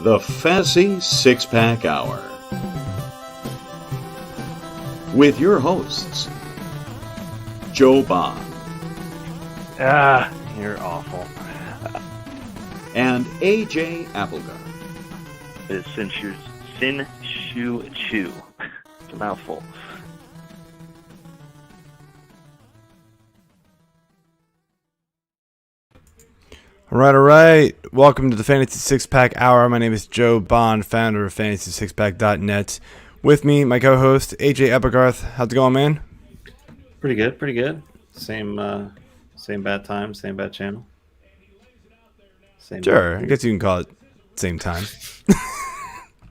The Fantasy Six-Pack Hour. With your hosts, Joe Bond. You're awful. And AJ Applegarth. It's Sin Shu Chu. It's a mouthful. All right. Welcome to the Fantasy Six-Pack Hour. My name is Joe Bond, founder of FantasySixPack.net. With me, my co-host, AJ Applegarth. How's it going, man? Pretty good. Same bad time, same bad channel. Sure. I guess you can call it same time.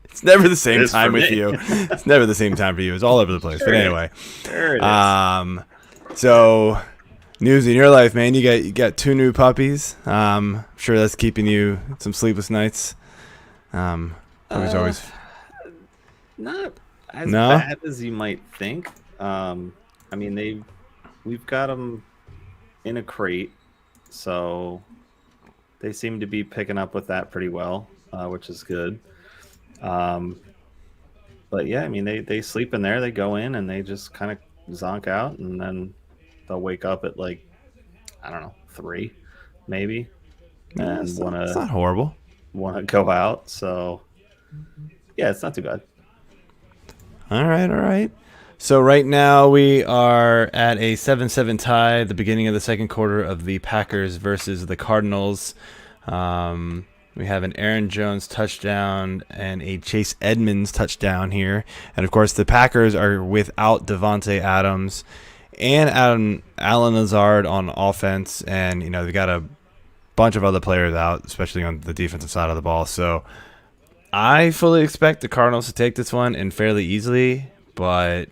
It's never the same time with you. It's never the same time for you. It's all over the place. But anyway. There it is. So news in your life, man. You got two new puppies. I'm sure that's keeping you some sleepless nights. Always Not as bad as you might think. We've got them in a crate, so they seem to be picking up with that pretty well, which is good. But yeah, they sleep in there. They go in and they just kind of zonk out, and then they'll wake up at 3 maybe, and it's not horrible. Want to go out. So yeah, it's not too bad. All right. So right now we are at a 7-7 tie at the beginning of the second quarter of the Packers versus the Cardinals. We have an Aaron Jones touchdown and a Chase Edmonds touchdown here. And, of course, the Packers are without Devontae Adams and Allen Lazard on offense. And, they've got a bunch of other players out, especially on the defensive side of the ball. So I fully expect the Cardinals to take this one and fairly easily. But,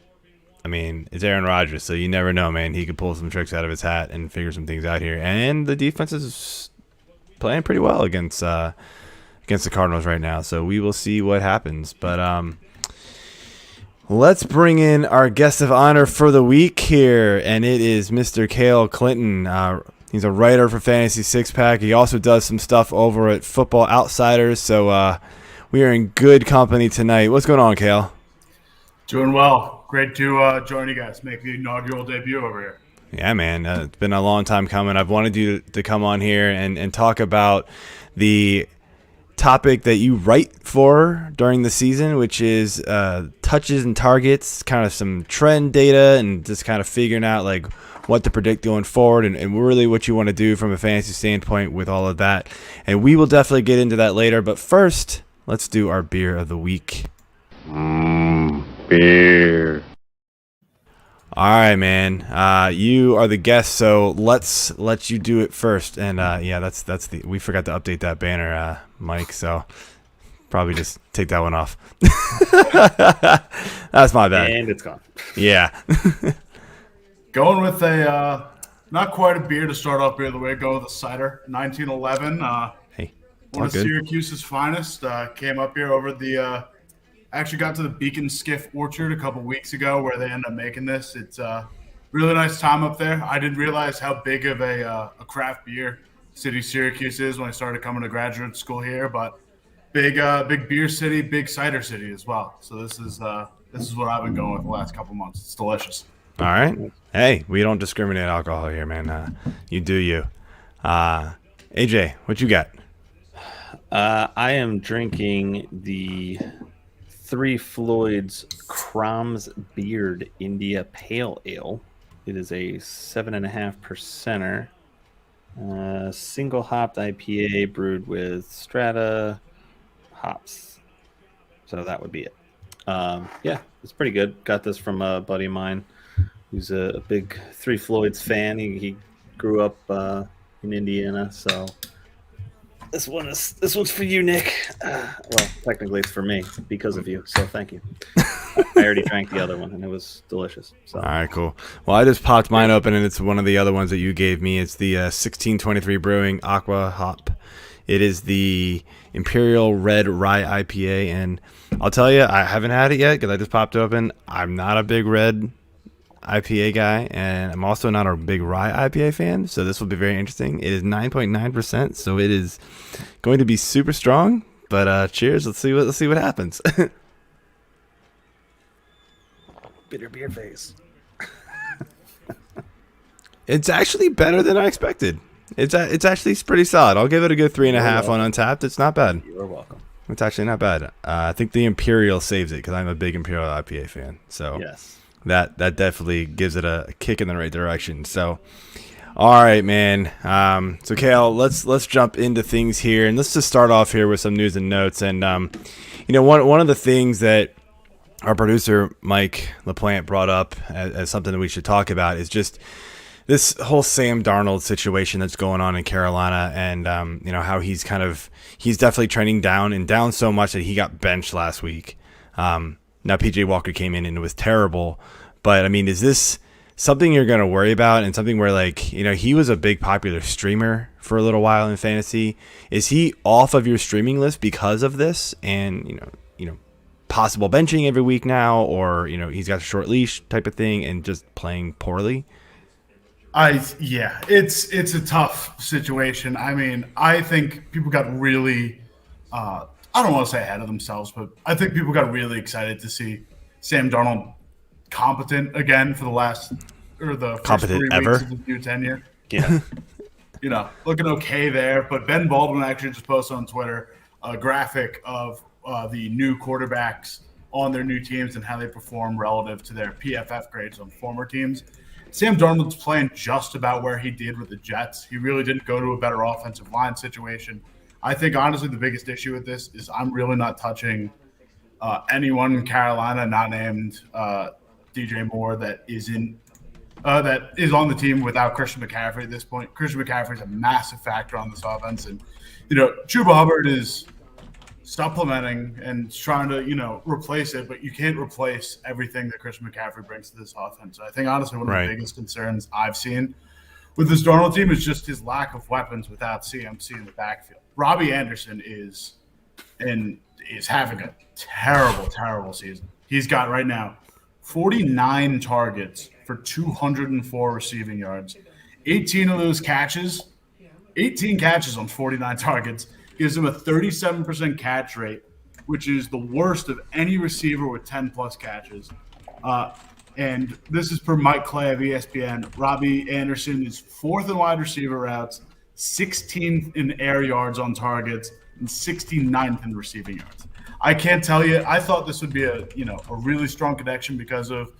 it's Aaron Rodgers, so you never know, man. He could pull some tricks out of his hat and figure some things out here. And the defense is playing pretty well against the Cardinals right now, so we will see what happens. But let's bring in our guest of honor for the week here, and it is Mr. Cale Clinton. He's a writer for Fantasy Six-Pack. He also does some stuff over at Football Outsiders, so we are in good company tonight. What's going on, Cale? Doing well. Great to join you guys. Make the inaugural debut over here. Yeah, man. It's been a long time coming. I've wanted you to come on here and talk about the topic that you write for during the season, which is touches and targets, kind of some trend data, and just kind of figuring out what to predict going forward and really what you want to do from a fantasy standpoint with all of that. And we will definitely get into that later. But first, let's do our beer of the week. Beer. All right, man. You are the guest, so let's let you do it first. And that's we forgot to update that banner, Mike. So probably just take that one off. That's my bad. And it's gone. Yeah. Going with a not quite a beer to start off beer of the way. Go with a cider, 1911. Hey, one of good. Syracuse's finest. Came up here over the. Actually got to the Beacon Skiff Orchard a couple weeks ago where they end up making this. It's a really nice time up there. I didn't realize how big of a craft beer city Syracuse is when I started coming to graduate school here, but big beer city, big cider city as well. So this is what I've been going with the last couple months. It's delicious. All right. Hey, we don't discriminate alcohol here, man. You do you. AJ, what you got? I am drinking the Three Floyds Crom's Beard India Pale Ale. It is a 7.5%, single hopped IPA brewed with Strata hops. So that would be it. It's pretty good. Got this from a buddy of mine who's a big Three Floyds fan. He grew up in Indiana, so this one's for you, Nick. Well, technically it's for me because of you, so thank you. I already drank the other one, and it was delicious. So. All right, cool. Well, I just popped mine open, and it's one of the other ones that you gave me. It's the 1623 Brewing Aqua Hop. It is the Imperial Red Rye IPA, and I'll tell you, I haven't had it yet because I just popped it open. I'm not a big red IPA guy, and I'm also not a big rye IPA fan, so this will be very interesting. It is 9.9%, so it is going to be super strong, But cheers. Let's see what happens. Bitter beer face. It's actually better than I expected. It's actually pretty solid. I'll give it a good 3.5 on Untapped. It's not bad. You're welcome. It's actually not bad. I think the Imperial saves it because I'm a big Imperial IPA fan. So Yes. that definitely gives it a kick in the right direction. So, all right, man. So Kale, let's jump into things here, and let's just start off here with some news and notes. And one of the things that our producer Mike LaPlante brought up as something that we should talk about is just this whole Sam Darnold situation that's going on in Carolina, and how he's definitely trending down so much that he got benched last week. Now PJ Walker came in and it was terrible, but I mean, is this something you're going to worry about, and something where he was a big popular streamer for a little while in fantasy? Is he off of your streaming list because of this, and possible benching every week now, or he's got a short leash type of thing and just playing poorly? It's a tough situation. I mean, I think people got really, I don't want to say ahead of themselves, but I think people got really excited to see Sam Darnold competent again for the first 3 weeks of his new tenure. Yeah. Looking okay there. But Ben Baldwin actually just posted on Twitter a graphic of the new quarterbacks on their new teams and how they perform relative to their PFF grades on former teams. Sam Darnold's playing just about where he did with the Jets. He really didn't go to a better offensive line situation. I think, honestly, the biggest issue with this is I'm really not touching anyone in Carolina not named DJ Moore that is on the team without Christian McCaffrey at this point. Christian McCaffrey is a massive factor on this offense. And, Chuba Hubbard is supplementing and trying to, replace it, but you can't replace everything that Christian McCaffrey brings to this offense. So I think, honestly, one of the biggest concerns I've seen with this Darnold team is just his lack of weapons without CMC in the backfield. Robbie Anderson is having a terrible, terrible season. He's got right now 49 targets for 204 receiving yards. 18 of those catches, 18 catches on 49 targets, gives him a 37% catch rate, which is the worst of any receiver with 10-plus catches. And this is per Mike Clay of ESPN. Robbie Anderson is 4th in wide receiver routes, 16th in air yards on targets, and 69th in receiving yards. I can't tell you. I thought this would be a really strong connection because of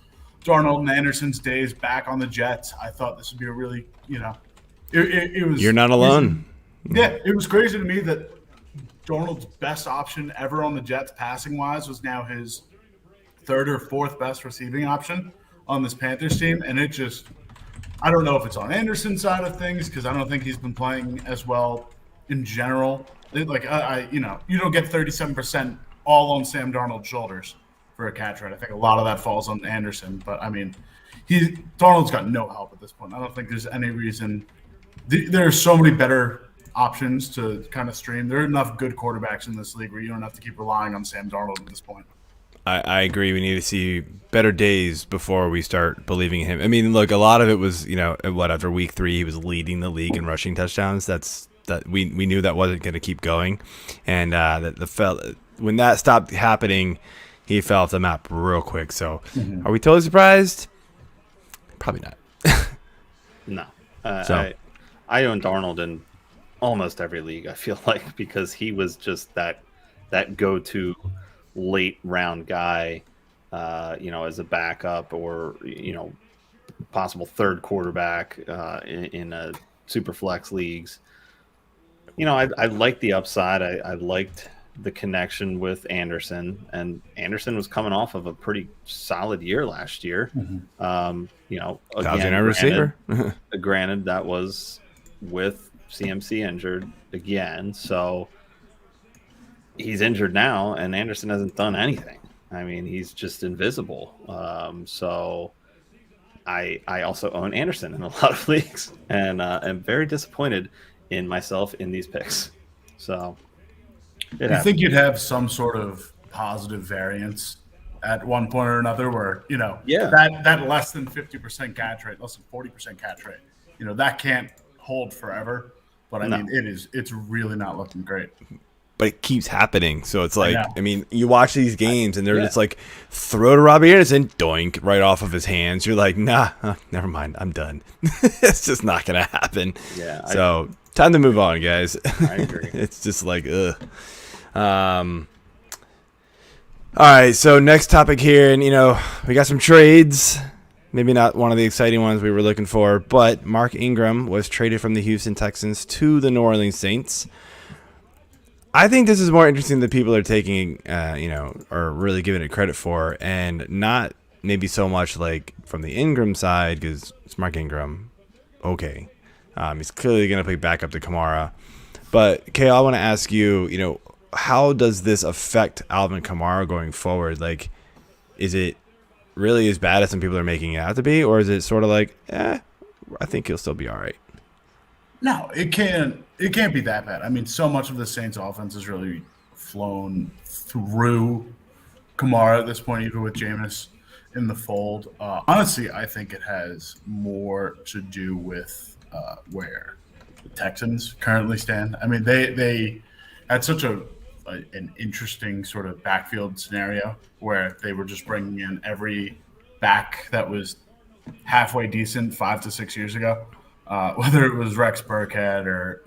Darnold and Anderson's days back on the Jets. I thought this would be a really, it was. You're not alone. Yeah, it was crazy to me that Darnold's best option ever on the Jets passing-wise was now his 3rd or 4th best receiving option on this Panthers team. And it just – I don't know if it's on Anderson's side of things because I don't think he's been playing as well in general. You don't get 37% all on Sam Darnold's shoulders for a catch rate. I think a lot of that falls on Anderson. But, I mean, Darnold's got no help at this point. I don't think there's any reason – there are so many better – options to kind of stream. There are enough good quarterbacks in this league where you don't have to keep relying on Sam Darnold at this point. I agree. We need to see better days before we start believing in him. I mean, look, a lot of it was, after week 3, he was leading the league in rushing touchdowns. We knew that wasn't going to keep going. And when that stopped happening, he fell off the map real quick. So Are we totally surprised? Probably not. No. I own Darnold in almost every league, I feel like, because he was just that go-to late round guy, as a backup or, possible 3rd quarterback in a super flex leagues. I liked the upside. I liked the connection with Anderson, and Anderson was coming off of a pretty solid year last year. Again, receiver. Granted, that was with CMC injured again, so he's injured now, and Anderson hasn't done anything. I mean, he's just invisible. So I also own Anderson in a lot of leagues, and am very disappointed in myself in these picks. So I think you'd have some sort of positive variance at one point or another where, that less than 50% catch rate, less than 40% catch rate, that can't hold forever. But I mean, it's really not looking great. but it keeps happening. So it's like, know. I mean, you watch these games and they're just like, throw to Robbie Anderson, doink, right off of his hands. You're like, nah, never mind, I'm done. It's just not gonna happen. Yeah. So time to move on, guys. I agree. It's just like, ugh. All right, so next topic here, and we got some trades. Maybe not one of the exciting ones we were looking for, but Mark Ingram was traded from the Houston Texans to the New Orleans Saints. I think this is more interesting than people are taking, or really giving it credit for, and not maybe so much like from the Ingram side, because it's Mark Ingram. Okay. He's clearly going to play backup to Kamara. But, Kay, I want to ask you, how does this affect Alvin Kamara going forward? Like, is it really as bad as some people are making it out to be, or is it sort of like, I think he'll still be all right? No, it can't be that bad. I mean, so much of the Saints offense has really flown through Kamara at this point, even with Jameis in the fold. Honestly, I think it has more to do with where the Texans currently stand. I mean, they had such an interesting sort of backfield scenario where they were just bringing in every back that was halfway decent 5 to 6 years ago, whether it was Rex Burkhead or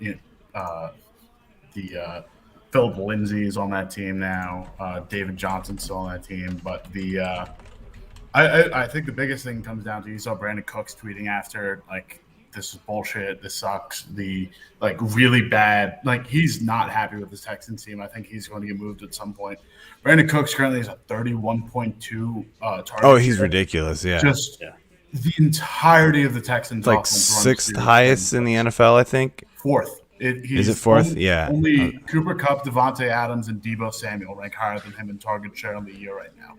the Philip Lindsay is on that team now. David Johnson's still on that team, but I think the biggest thing comes down to, you saw Brandon Cooks tweeting after, like, this is bullshit, this sucks, really bad. Like, he's not happy with this Texans team. I think he's going to get moved at some point. Brandon Cooks currently is a 31.2 target. Oh, he's ridiculous, yeah. The entirety of the Texans like sixth highest in the NFL, I think. Fourth. Is it fourth? Yeah. Only Cooper Kupp, Devontae Adams, and Deebo Samuel rank higher than him in target share on the year right now.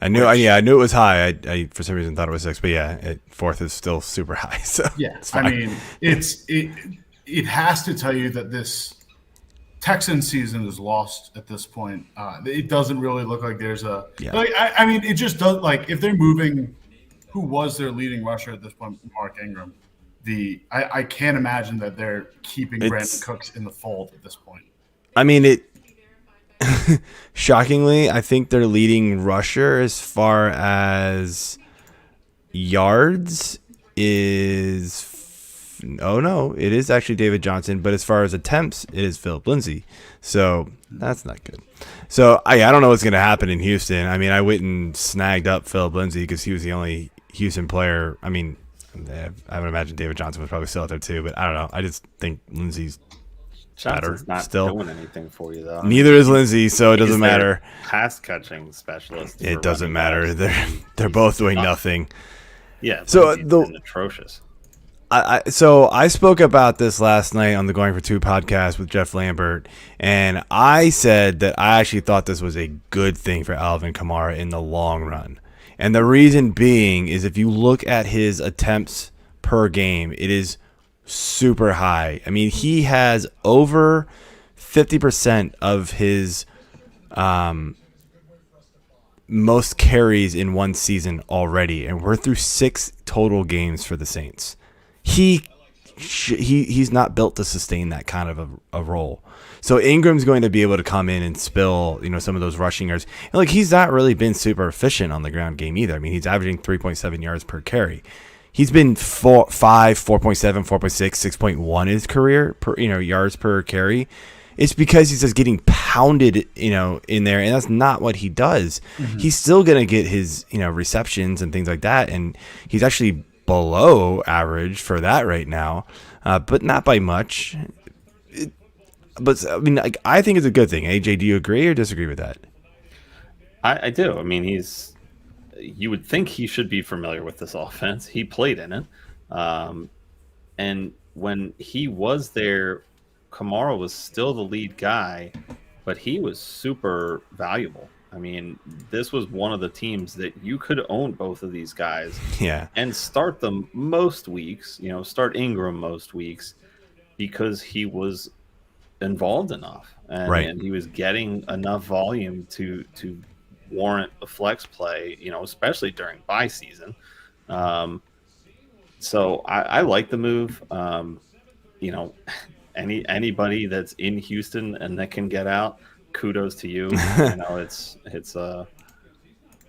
I knew it was high. I for some reason thought it was 6, but yeah, fourth is still super high. So yeah, I mean, it has to tell you that this Texan season is lost at this point. It doesn't really look like there's a I mean, it just does. Like, if they're moving, who was their leading rusher at this point, Mark Ingram? I can't imagine that they're keeping Brandon Cooks in the fold at this point. I mean, shockingly, I think their leading rusher as far as yards is it is actually David Johnson, but as far as attempts, it is Philip Lindsay. So that's not good. So I don't know what's going to happen in Houston. I mean, I went and snagged up Philip Lindsay because he was the only Houston player. I mean, I would imagine David Johnson was probably still out there too, but I don't know. I just think Lindsay's Johnson's not still doing anything for you, though. Neither is Lindsay, so it doesn't matter. Pass catching specialist. It doesn't matter. They're both doing nothing. Yeah. So atrocious. I spoke about this last night on the Going for Two podcast with Jeff Lambert, and I said that I actually thought this was a good thing for Alvin Kamara in the long run. And the reason being is, if you look at his attempts per game, it is super high. I mean, he has over 50% of his most carries in one season already, and we're through 6 total games for the Saints. He's not built to sustain that kind of a role. So Ingram's going to be able to come in and spill, some of those rushing yards. And like, he's not really been super efficient on the ground game either. I mean, he's averaging 3.7 yards per carry. He's been 5, 4.7, 4.6, 6.1 in his career per yards per carry. It's because he's just getting pounded, in there, and that's not what he does. Mm-hmm. He's still going to get his, receptions and things like that, and he's actually below average for that right now, but not by much. But I mean, I think it's a good thing. AJ, do you agree or disagree with that? I do. I mean, you would think he should be familiar with this offense. He played in it. And when he was there, Kamara was still the lead guy, but he was super valuable. I mean, this was one of the teams that you could own both of these guys, and start them most weeks, start Ingram most weeks, because he was involved enough, and he was getting enough volume to warrant a flex play, especially during bye season. So I like the move. anybody that's in Houston and that can get out, kudos to you. You know, it's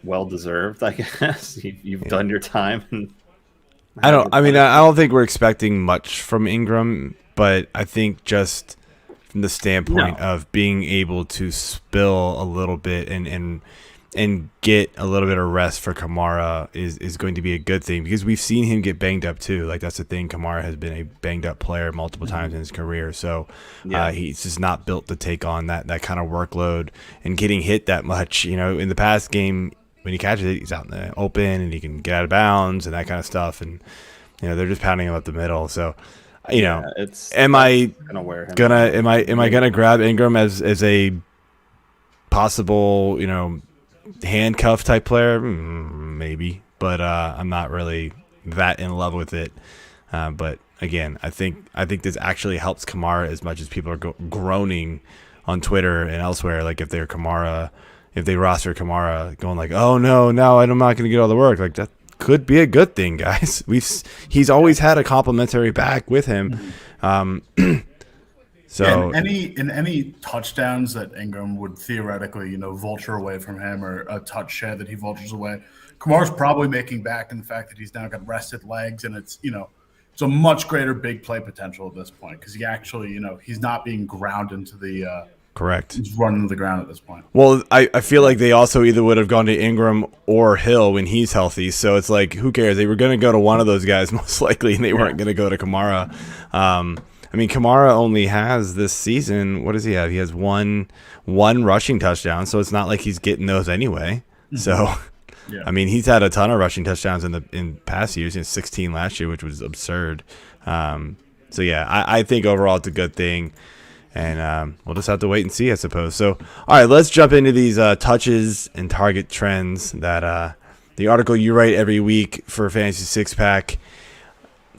well deserved, I guess. You've done your time. And I don't think we're expecting much from Ingram, but I think just from the standpoint of being able to spill a little bit and get a little bit of rest for Kamara is going to be a good thing, because we've seen him get banged up too. Like, that's the thing. Kamara has been a banged up player multiple times in his career. So he's just not built to take on that kind of workload and getting hit that much. You know, in the past game, when he catches it, he's out in the open and he can get out of bounds and that kind of stuff. And, you know, they're just pounding him up the middle. So, you know, am I gonna grab Ingram as a possible, you know, handcuff type player? Maybe, but I'm not really that in love with it. But again, I think this actually helps Kamara as much as people are groaning on Twitter and elsewhere. Like, if they roster Kamara, going like, oh no, I'm not going to get all the work. Like, that could be a good thing, guys. He's always had a complimentary back with him. So in any touchdowns that Ingram would theoretically, you know, vulture away from him, or a touch share that he vultures away, Kamara's probably making back in the fact that he's now got rested legs, and it's, you know, it's a much greater big play potential at this point, because he actually, you know, he's not being ground into the correct. He's running to the ground at this point. Well, I feel like they also either would have gone to Ingram or Hill when he's healthy. So it's like, who cares? They were going to go to one of those guys most likely, and they weren't going to go to Kamara. I mean, Kamara only has this season, what does he have? He has one rushing touchdown, so it's not like he's getting those anyway. Mm-hmm. So, I mean, he's had a ton of rushing touchdowns in past years. He had 16 last year, which was absurd. So, yeah, I think overall it's a good thing. And we'll just have to wait and see, I suppose. So, all right, let's jump into these touches and target trends that the article you write every week for Fantasy Six Pack.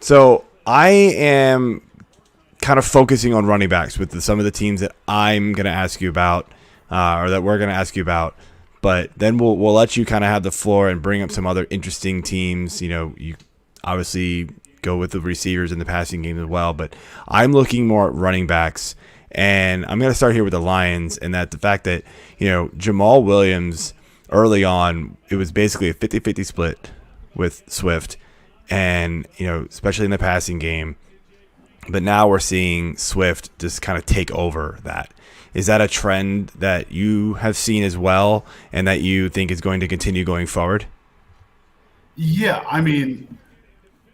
So I am kind of focusing on running backs with some of the teams that I'm going to ask you about, or that we're going to ask you about. But then we'll let you kind of have the floor and bring up some other interesting teams. You know, you obviously go with the receivers in the passing game as well. But I'm looking more at running backs. And I'm going to start here with the Lions, and that the fact that, you know, Jamal Williams early on, it was basically a 50-50 split with Swift, and, you know, especially in the passing game. But now we're seeing Swift just kind of take over that. Is that a trend that you have seen as well, and that you think is going to continue going forward? Yeah, I mean,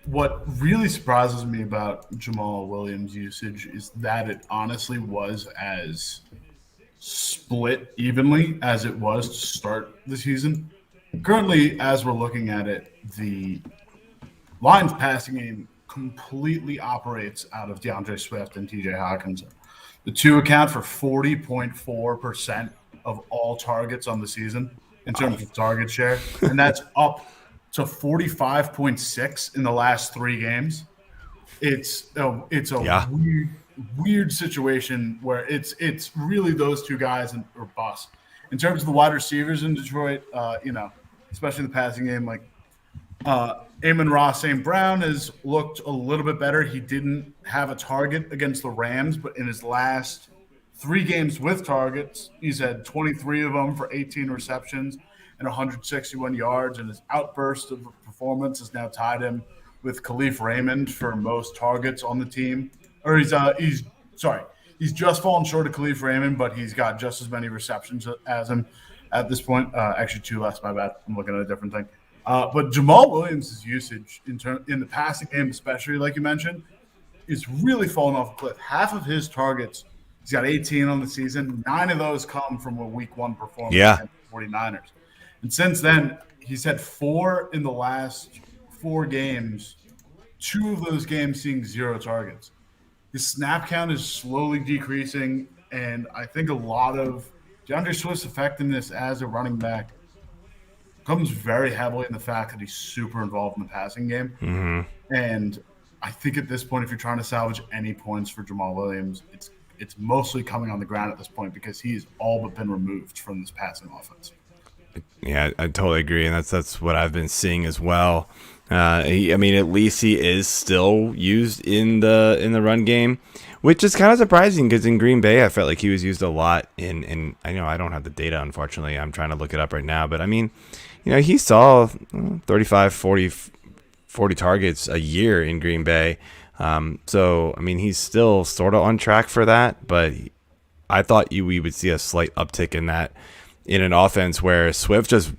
what really surprises me about Jamal Williams' usage is that it honestly was as split evenly as it was to start the season. Currently, as we're looking at it, the Lions passing game completely operates out of DeAndre Swift and TJ Hawkinson. The two account for 40.4% of all targets on the season in terms of target share, and that's up to 45.6 in the last 3 games. It's a weird situation where it's really those two guys or bust. In terms of the wide receivers in Detroit, you know, especially in the passing game, like Amon-Ra St. Brown has looked a little bit better. He didn't have a target against the Rams, but in his last 3 games with targets, he's had 23 of them for 18 receptions and 161 yards, and his outburst of performance has now tied him with Khalif Raymond for most targets on the team. Or he's just fallen short of Khalif Raymond, but he's got just as many receptions as him at this point. Actually, 2 less, my bad. I'm looking at a different thing. But Jamal Williams' usage in the passing game, especially like you mentioned, is really falling off a cliff. Half of his targets, he's got 18 on the season. 9 of those come from a Week 1 performance against the 49ers. And since then, he's had 4 in the last 4 games, 2 of those games seeing 0 targets. His snap count is slowly decreasing, and I think a lot of DeAndre Swift's effectiveness as a running back comes very heavily in the fact that he's super involved in the passing game. Mm-hmm. And I think at this point, if you're trying to salvage any points for Jamal Williams, it's mostly coming on the ground at this point, because he's all but been removed from this passing offense. Yeah, I totally agree, and that's what I've been seeing as well. I mean, at least he is still used in the run game, which is kind of surprising because in Green Bay, I felt like he was used a lot in I know I don't have the data, unfortunately. I'm trying to look it up right now. But, I mean, he saw 35, 40 targets a year in Green Bay. So, I mean, he's still sort of on track for that. But I thought we would see a slight uptick in that in an offense where Swift just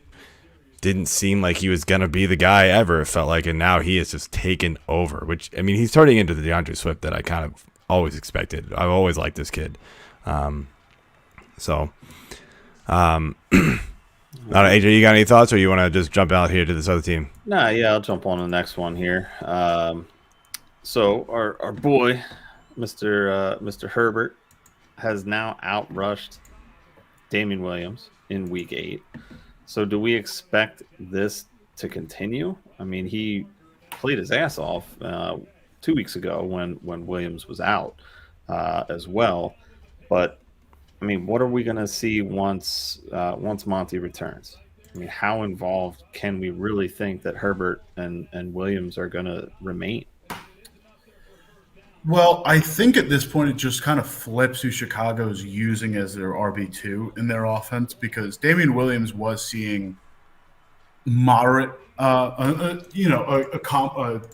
didn't seem like he was going to be the guy ever, it felt like, and now he has just taken over, which, I mean, he's turning into the DeAndre Swift that I kind of always expected. I've always liked this kid. I don't know, AJ, you got any thoughts, or you want to just jump out here to this other team? Nah, yeah, I'll jump on the next one here. So our boy, Mr. Herbert, has now outrushed Damian Williams in Week 8. So do we expect this to continue? I mean, he played his ass off 2 weeks ago when Williams was out as well. But, I mean, what are we going to see once Monty returns? I mean, how involved can we really think that Herbert and Williams are going to remain? Well, I think at this point it just kind of flips who Chicago's using as their RB2 in their offense, because Damian Williams was seeing moderate, a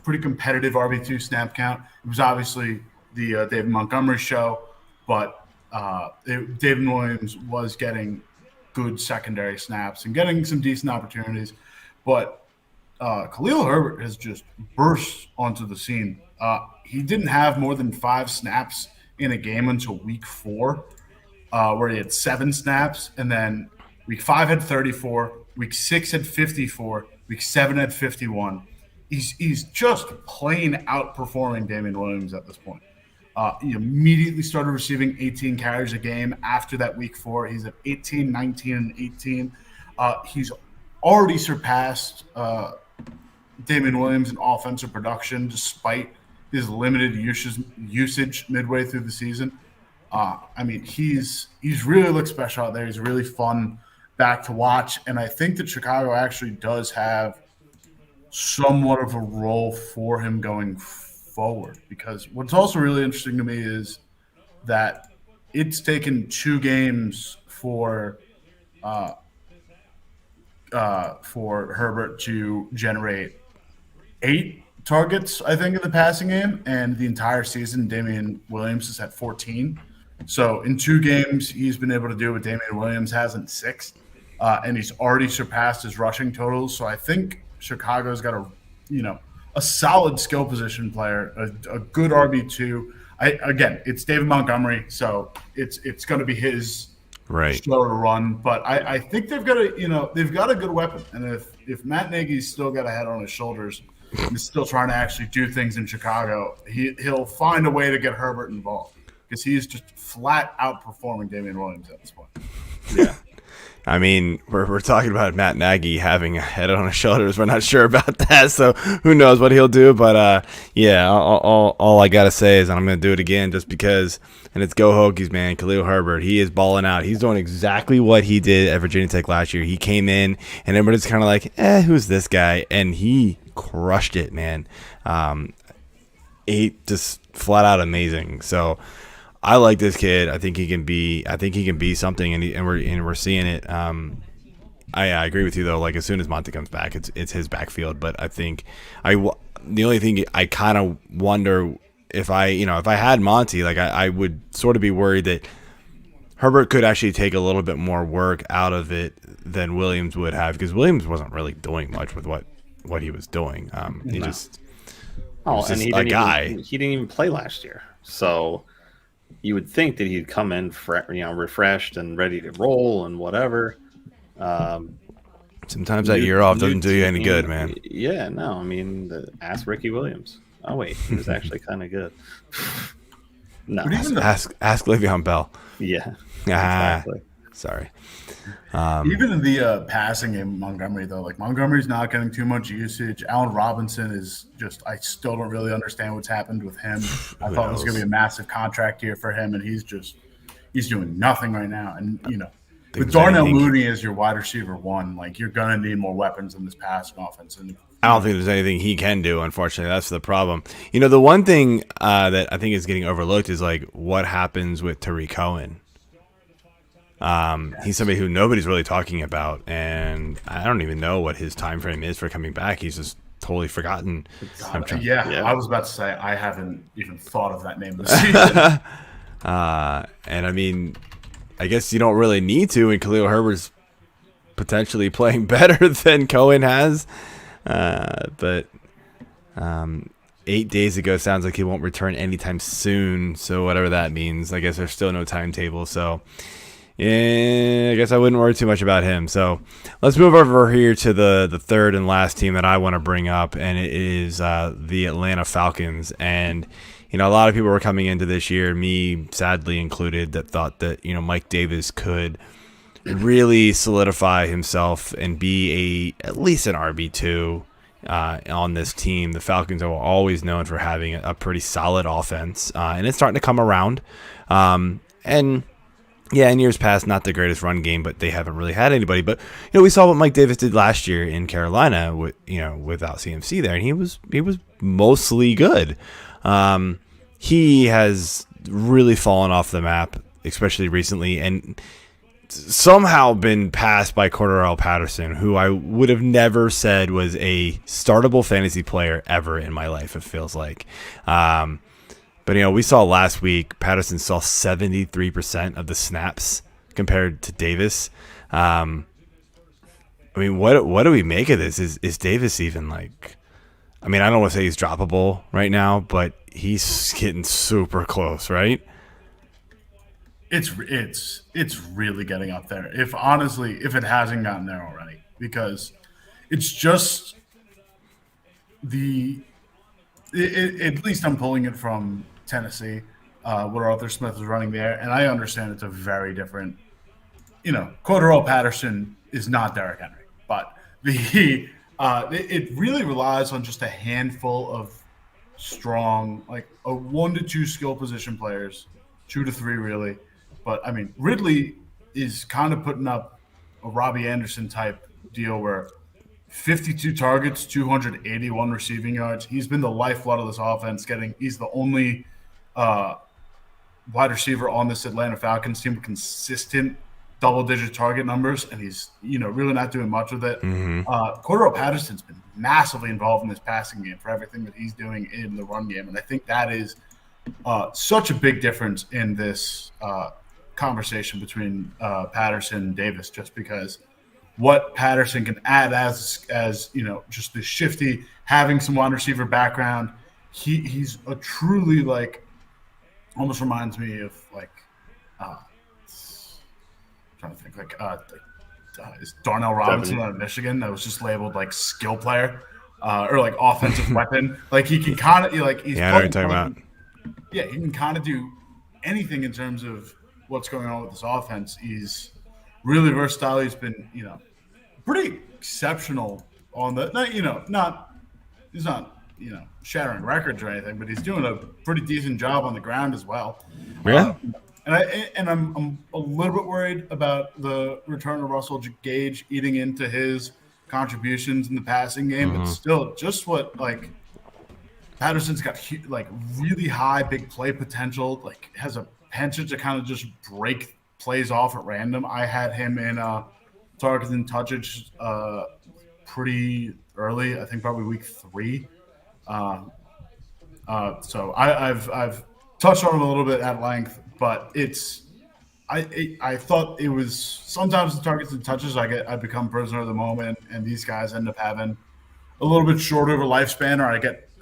pretty competitive RB2 snap count. It was obviously the David Montgomery show, but David Williams was getting good secondary snaps and getting some decent opportunities. But Khalil Herbert has just burst onto the scene. He didn't have more than 5 snaps in a game until week 4, where he had 7 snaps. And then week 5 had 34, week 6 had 54, week 7 had 51. He's just plain outperforming Damian Williams at this point. He immediately started receiving 18 carries a game after that week 4. He's at 18, 19, and 18. He's already surpassed Damian Williams in offensive production despite his limited usage midway through the season. I mean, he's really looked special out there. He's really fun back to watch. And I think that Chicago actually does have somewhat of a role for him going forward, because what's also really interesting to me is that it's taken 2 games for Herbert to generate 8 targets, I think, in the passing game, and the entire season Damian Williams has had 14. So in 2 games he's been able to do what Damian Williams has in 6, and he's already surpassed his rushing totals. So I think Chicago's got a solid skill position player, a good RB2. Again, it's David Montgomery, so it's going to be his show to run. But I think they've got a good weapon, and if Matt Nagy's still got a head on his shoulders and is still trying to actually do things in Chicago, he'll find a way to get Herbert involved, because he's just flat outperforming Damian Williams at this point. Yeah. I mean, we're talking about Matt Nagy having a head on his shoulders. We're not sure about that, so who knows what he'll do. But, yeah, all I got to say is, and I'm going to do it again just because, and it's go Hokies, man. Khalil Herbert, he is balling out. He's doing exactly what he did at Virginia Tech last year. He came in, and everybody's kind of like, who's this guy? And he crushed it, man. He just flat out amazing. So I like this kid. I think he can be something, and we're seeing it. I agree with you though. Like, as soon as Monty comes back, it's his backfield. But I think the only thing I kind of wonder if I had Monty, like I would sort of be worried that Herbert could actually take a little bit more work out of it than Williams would have, because Williams wasn't really doing much with what he was doing. He didn't even play last year, so you would think that he'd come in refreshed and ready to roll and whatever. Sometimes that year off doesn't do you any good, man. Yeah, no, I mean, ask Ricky Williams. Oh wait, he was actually kind of good. No, ask Le'Veon Bell. Yeah, exactly. Sorry. Even in the passing game, Montgomery, though, like, Montgomery's not getting too much usage. Allen Robinson is just, I still don't really understand what's happened with him. I thought it was going to be a massive contract year for him, and he's doing nothing right now. And, with Darnell Mooney as your wide receiver 1, like, you're going to need more weapons in this passing offense. And I don't think there's anything he can do, unfortunately. That's the problem. The one thing that I think is getting overlooked is like what happens with Tariq Cohen. He's somebody who nobody's really talking about, and I don't even know what his time frame is for coming back. He's just totally forgotten. I was about to say I haven't even thought of that name this season. And I mean, I guess you don't really need to, and Khalil Herbert's potentially playing better than Cohen has. But 8 days ago sounds like he won't return anytime soon. So whatever that means, I guess there's still no timetable. So yeah, I guess I wouldn't worry too much about him. So let's move over here to the third and last team that I want to bring up, and it is the Atlanta Falcons. And a lot of people were coming into this year, me sadly included, that thought that Mike Davis could really solidify himself and be at least an RB2 on this team. The Falcons are always known for having a pretty solid offense, and it's starting to come around. And yeah, in years past, not the greatest run game, but they haven't really had anybody. But we saw what Mike Davis did last year in Carolina with without CMC there, and he was mostly good. He has really fallen off the map, especially recently, and somehow been passed by Cordarrelle Patterson, who I would have never said was a startable fantasy player ever in my life, it feels like. But we saw last week Patterson saw 73% of the snaps compared to Davis. I mean, what do we make of this? Is Davis even like? I mean, I don't want to say he's droppable right now, but he's getting super close, right? It's really getting up there. If it hasn't gotten there already, because it's just at least I'm pulling it from Tennessee, where Arthur Smith is running there, and I understand it's a very different. Cordarrelle Patterson is not Derrick Henry, but it really relies on just a handful of strong, like a 1 to 2 skill position players, 2 to 3 really. But I mean, Ridley is kind of putting up a Robbie Anderson type deal where 52 targets, 281 receiving yards. He's been the lifeblood of this offense. He's the only wide receiver on this Atlanta Falcons team with consistent double-digit target numbers, and he's really not doing much with it. Cordarrelle Patterson's been massively involved in this passing game for everything that he's doing in the run game, and I think that is such a big difference in this conversation between Patterson and Davis, just because what Patterson can add as just the shifty, having some wide receiver background. He's a truly almost reminds me of trying to think is Darnell Robinson out of Michigan that was just labeled skill player or offensive weapon. He can kind of he's I know what you're talking about. Yeah, he can kind of do anything in terms of what's going on with this offense. He's really versatile. He's been pretty exceptional on the he's not shattering records or anything, but he's doing a pretty decent job on the ground as well. Yeah. I'm a little bit worried about the return of Russell Gage eating into his contributions in the passing game, but still, just what Patterson's got really high big play potential. Has a penchant to kind of just break plays off at random. I had him in targets and touches pretty early. I think probably week 3. So I've touched on it a little bit at length. But I thought it was sometimes the targets and touches I become prisoner of the moment, and these guys end up having a little bit shorter of a lifespan, or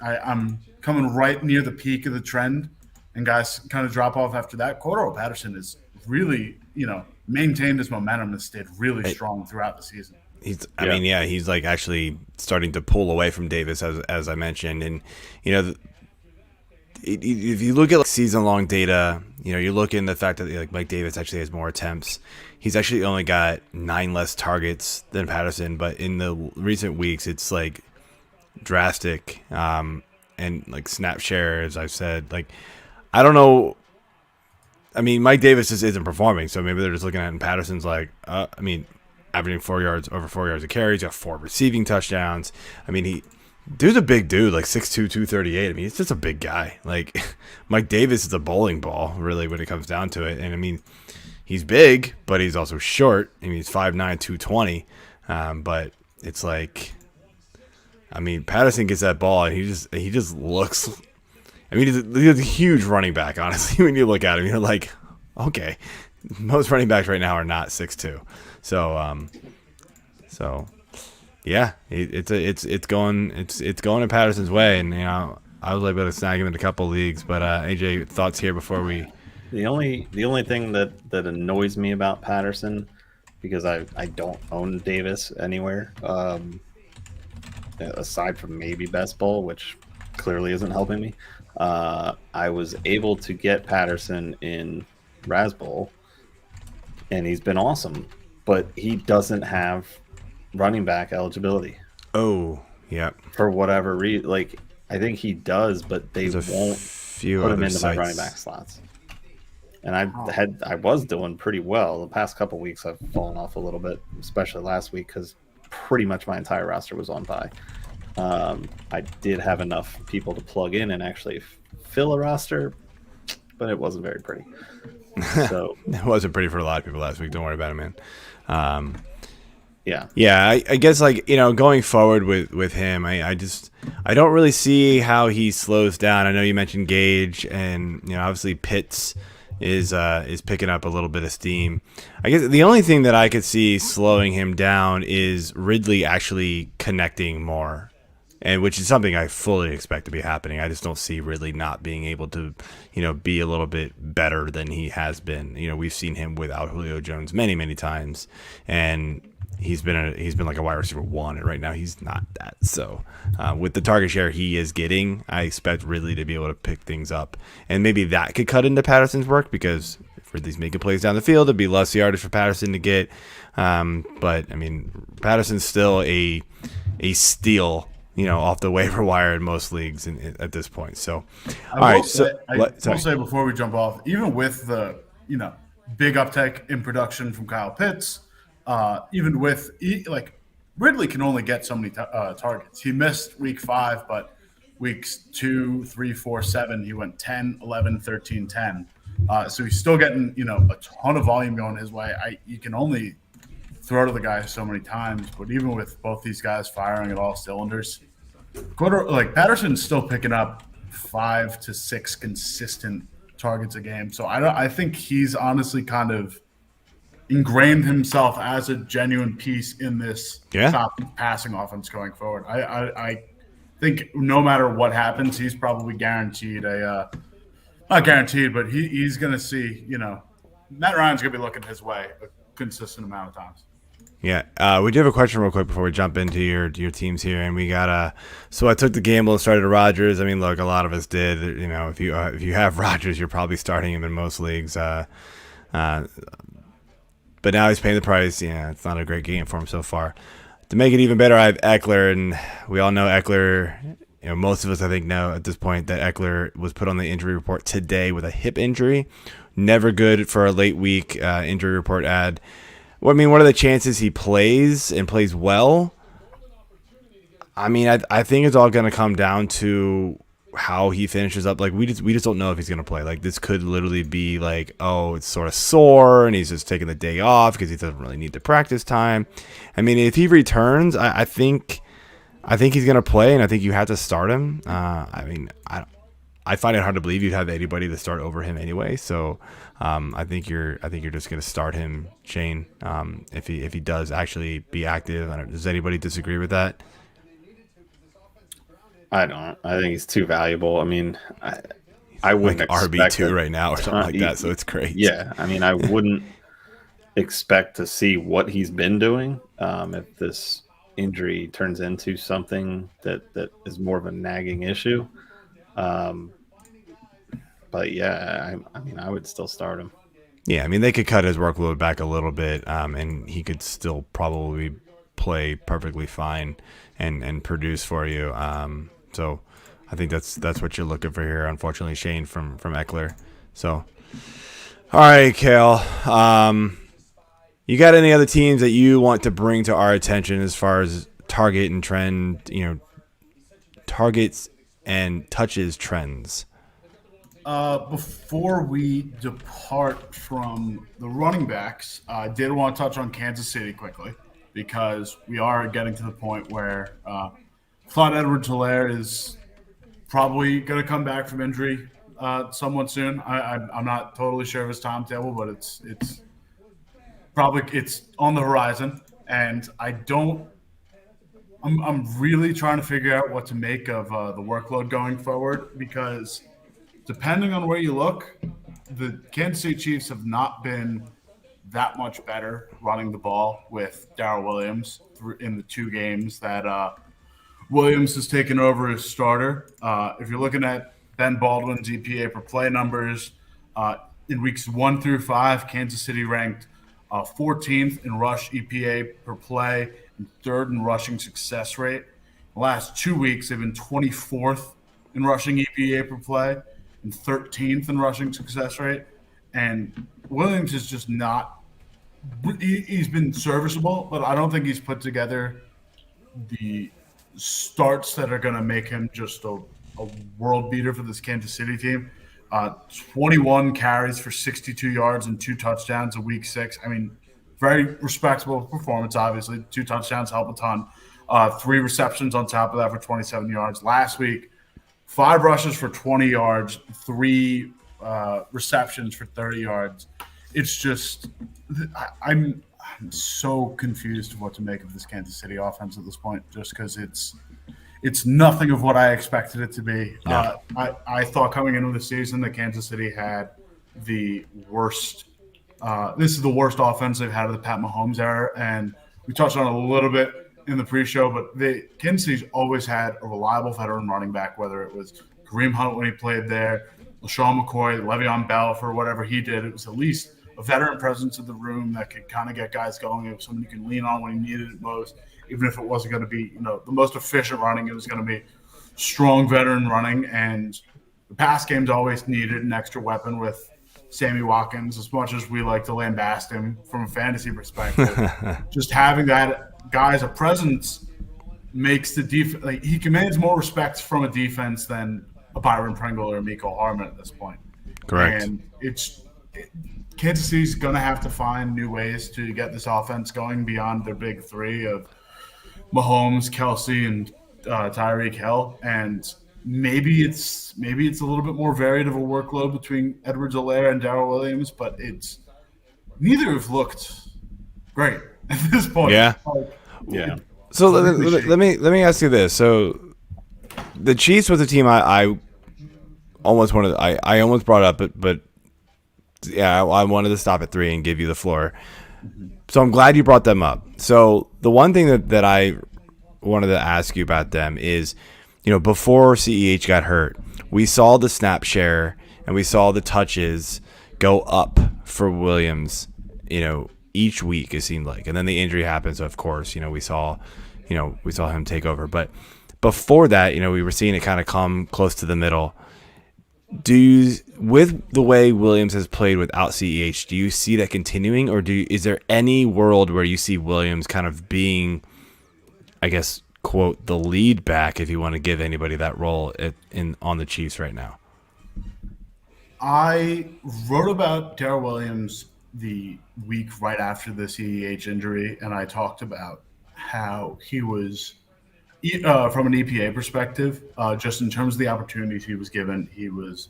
I'm coming right near the peak of the trend, and guys kind of drop off after that. Cordarrelle Patterson is really maintained his momentum and stayed really strong throughout the season. He's actually starting to pull away from Davis as I mentioned, and if you look at season-long data, you look in the fact that Mike Davis actually has more attempts. He's actually only got 9 less targets than Patterson, but in the recent weeks, it's drastic. And snap share, as I've said, I don't know. I mean, Mike Davis just isn't performing, so maybe they're just looking at it and Patterson's averaging over 4 yards a carry. He's got 4 receiving touchdowns. I mean, dude's a big dude, like 6'2", 238. I mean, he's just a big guy. Like, Mike Davis is a bowling ball, really, when it comes down to it. And I mean, he's big, but he's also short. I mean, he's 5'9", 220. But it's like, I mean, Patterson gets that ball, and he just looks. I mean, he's a huge running back. Honestly, when you look at him, you're like, okay, most running backs right now are not 6'2". So yeah, it's going in Patterson's way, and I was able to snag him in a couple leagues. But AJ, thoughts here before we. The only thing that annoys me about Patterson, because I don't own Davis anywhere, aside from maybe Best Ball, which clearly isn't helping me. I was able to get Patterson in Raz Bowl, and he's been awesome, but he doesn't have running back eligibility. Oh, yeah. For whatever reason, like I think he does, but they won't put him into my running back slots. And I was doing pretty well. The past couple weeks I've fallen off a little bit, especially last week because pretty much my entire roster was on bye. I did have enough people to plug in and actually fill a roster, but it wasn't very pretty. So it wasn't pretty for a lot of people last week. Don't worry about it, man. Yeah. I guess, like, going forward with him, I don't really see how he slows down. I know you mentioned Gage, and obviously Pitts is picking up a little bit of steam. I guess the only thing that I could see slowing him down is Ridley actually connecting more, and which is something I fully expect to be happening. I just don't see Ridley not being able to, be a little bit better than he has been. We've seen him without Julio Jones many, many times, and he's been like a wide receiver 1, and right now he's not that. So with the target share he is getting, I expect Ridley to be able to pick things up, and maybe that could cut into Patterson's work, because if Ridley's making plays down the field, it'd be less yardage for Patterson to get. But I mean, Patterson's still a steal, off the waiver wire in most leagues at this point. So, I will say before we jump off, even with the big uptick in production from Kyle Pitts, even with Ridley can only get so many targets. He missed week 5, but weeks 2, 3, 4, 7, he went 10, 11, 13, 10. So he's still getting a ton of volume going his way. You can only throw to the guy so many times, but even with both these guys firing at all cylinders, Patterson's still picking up 5 to 6 consistent targets a game. So I think he's honestly kind of ingrained himself as a genuine piece in this top passing offense going forward. I think no matter what happens, he's probably guaranteed not guaranteed, but he's going to see, Matt Ryan's going to be looking his way a consistent amount of times. Yeah, we do have a question real quick before we jump into your teams here, and we got so I took the gamble and started Rodgers. I mean, look, a lot of us did. If you have Rodgers, you're probably starting him in most leagues. But now he's paying the price. Yeah, it's not a great game for him so far. To make it even better, I have Eckler, and we all know Eckler. Most of us, I think, know at this point that Eckler was put on the injury report today with a hip injury. Never good for a late week injury report ad. Well, I mean, what are the chances he plays and plays well? I mean, I think it's all going to come down to how he finishes up. Like, we just don't know if he's going to play. Like, this could literally be like, oh, it's sort of sore, and he's just taking the day off because he doesn't really need the practice time. I mean, if he returns, I think he's going to play, and I think you have to start him. I mean, I find it hard to believe you'd have anybody to start over him anyway. So I think you're just going to start him, Shane. If he does actually be active. Does anybody disagree with that? I don't. I think he's too valuable. I mean, I wouldn't like RB2 right now or something like that. So it's great. Yeah, I mean, I wouldn't expect to see what he's been doing if this injury turns into something that is more of a nagging issue. But yeah, I mean, I would still start him. Yeah, I mean, they could cut his workload back a little bit, and he could still probably play perfectly fine and produce for you. So I think that's what you're looking for here. Unfortunately, Shane from Eckler. So, all right, Kale. You got any other teams that you want to bring to our attention as far as target and trend, targets and touches trends? Before we depart from the running backs, I did want to touch on Kansas City quickly because we are getting to the point where Clyde Edwards-Helaire is probably going to come back from injury somewhat soon. I'm not totally sure of his timetable, but it's on the horizon, and I'm really trying to figure out what to make of the workload going forward because depending on where you look, the Kansas City Chiefs have not been that much better running the ball with Darrell Williams in the 2 games that Williams has taken over as starter. If you're looking at Ben Baldwin's EPA per play numbers, in weeks 1 through 5, Kansas City ranked 14th in rush EPA per play and 3rd in rushing success rate. The last 2 weeks, they've been 24th in rushing EPA per play and 13th in rushing success rate. And Williams is just not – he's been serviceable, but I don't think he's put together the starts that are going to make him just a world beater for this Kansas City team. 21 carries for 62 yards and 2 touchdowns in week 6. I mean, very respectable performance, obviously. 2 touchdowns help a ton. 3 receptions on top of that for 27 yards. Last week, 5 rushes for 20 yards, 3 receptions for 30 yards. It's just I'm so confused of what to make of this Kansas City offense at this point just because it's nothing of what I expected it to be. Yeah. I thought coming into the season that Kansas City had the worst this is the worst offense they've had of the Pat Mahomes era, and we touched on it a little bit in the pre-show, but Kansas City's always had a reliable veteran running back, whether it was Kareem Hunt when he played there, LaShawn McCoy, Le'Veon Bell for whatever he did. It was at least a veteran presence in the room that could kind of get guys going. It was someone you can lean on when he needed it most. Even if it wasn't going to be, the most efficient running, it was going to be strong veteran running. And the pass game's always needed an extra weapon with Sammy Watkins, as much as we like to lambast him from a fantasy perspective. Just having that guy as a presence makes the defense, like, he commands more respect from a defense than a Byron Pringle or a Mecole Hardman at this point. Correct. And Kansas City's going to have to find new ways to get this offense going beyond their big 3 of Mahomes, Kelsey, and Tyreek Hill, and maybe it's a little bit more varied of a workload between Edwards-Helaire and Darrell Williams, but neither have looked great at this point. Yeah. Yeah. So let me ask you this. So the Chiefs was a team I almost wanted. I almost brought up, but yeah, I wanted to stop at 3 and give you the floor. So I'm glad you brought them up. So the one thing that I wanted to ask you about them is, before CEH got hurt, we saw the snap share and we saw the touches go up for Williams, each week it seemed like. And then the injury happened, so of course, we saw him take over. But before that, we were seeing it kind of come close to the middle. With the way Williams has played without CEH, do you see that continuing, or is there any world where you see Williams kind of being, I guess, quote, the lead back, if you want to give anybody that role on the Chiefs right now? I wrote about Darrell Williams the week right after the CEH injury, and I talked about how he was from an EPA perspective, just in terms of the opportunities he was given, he was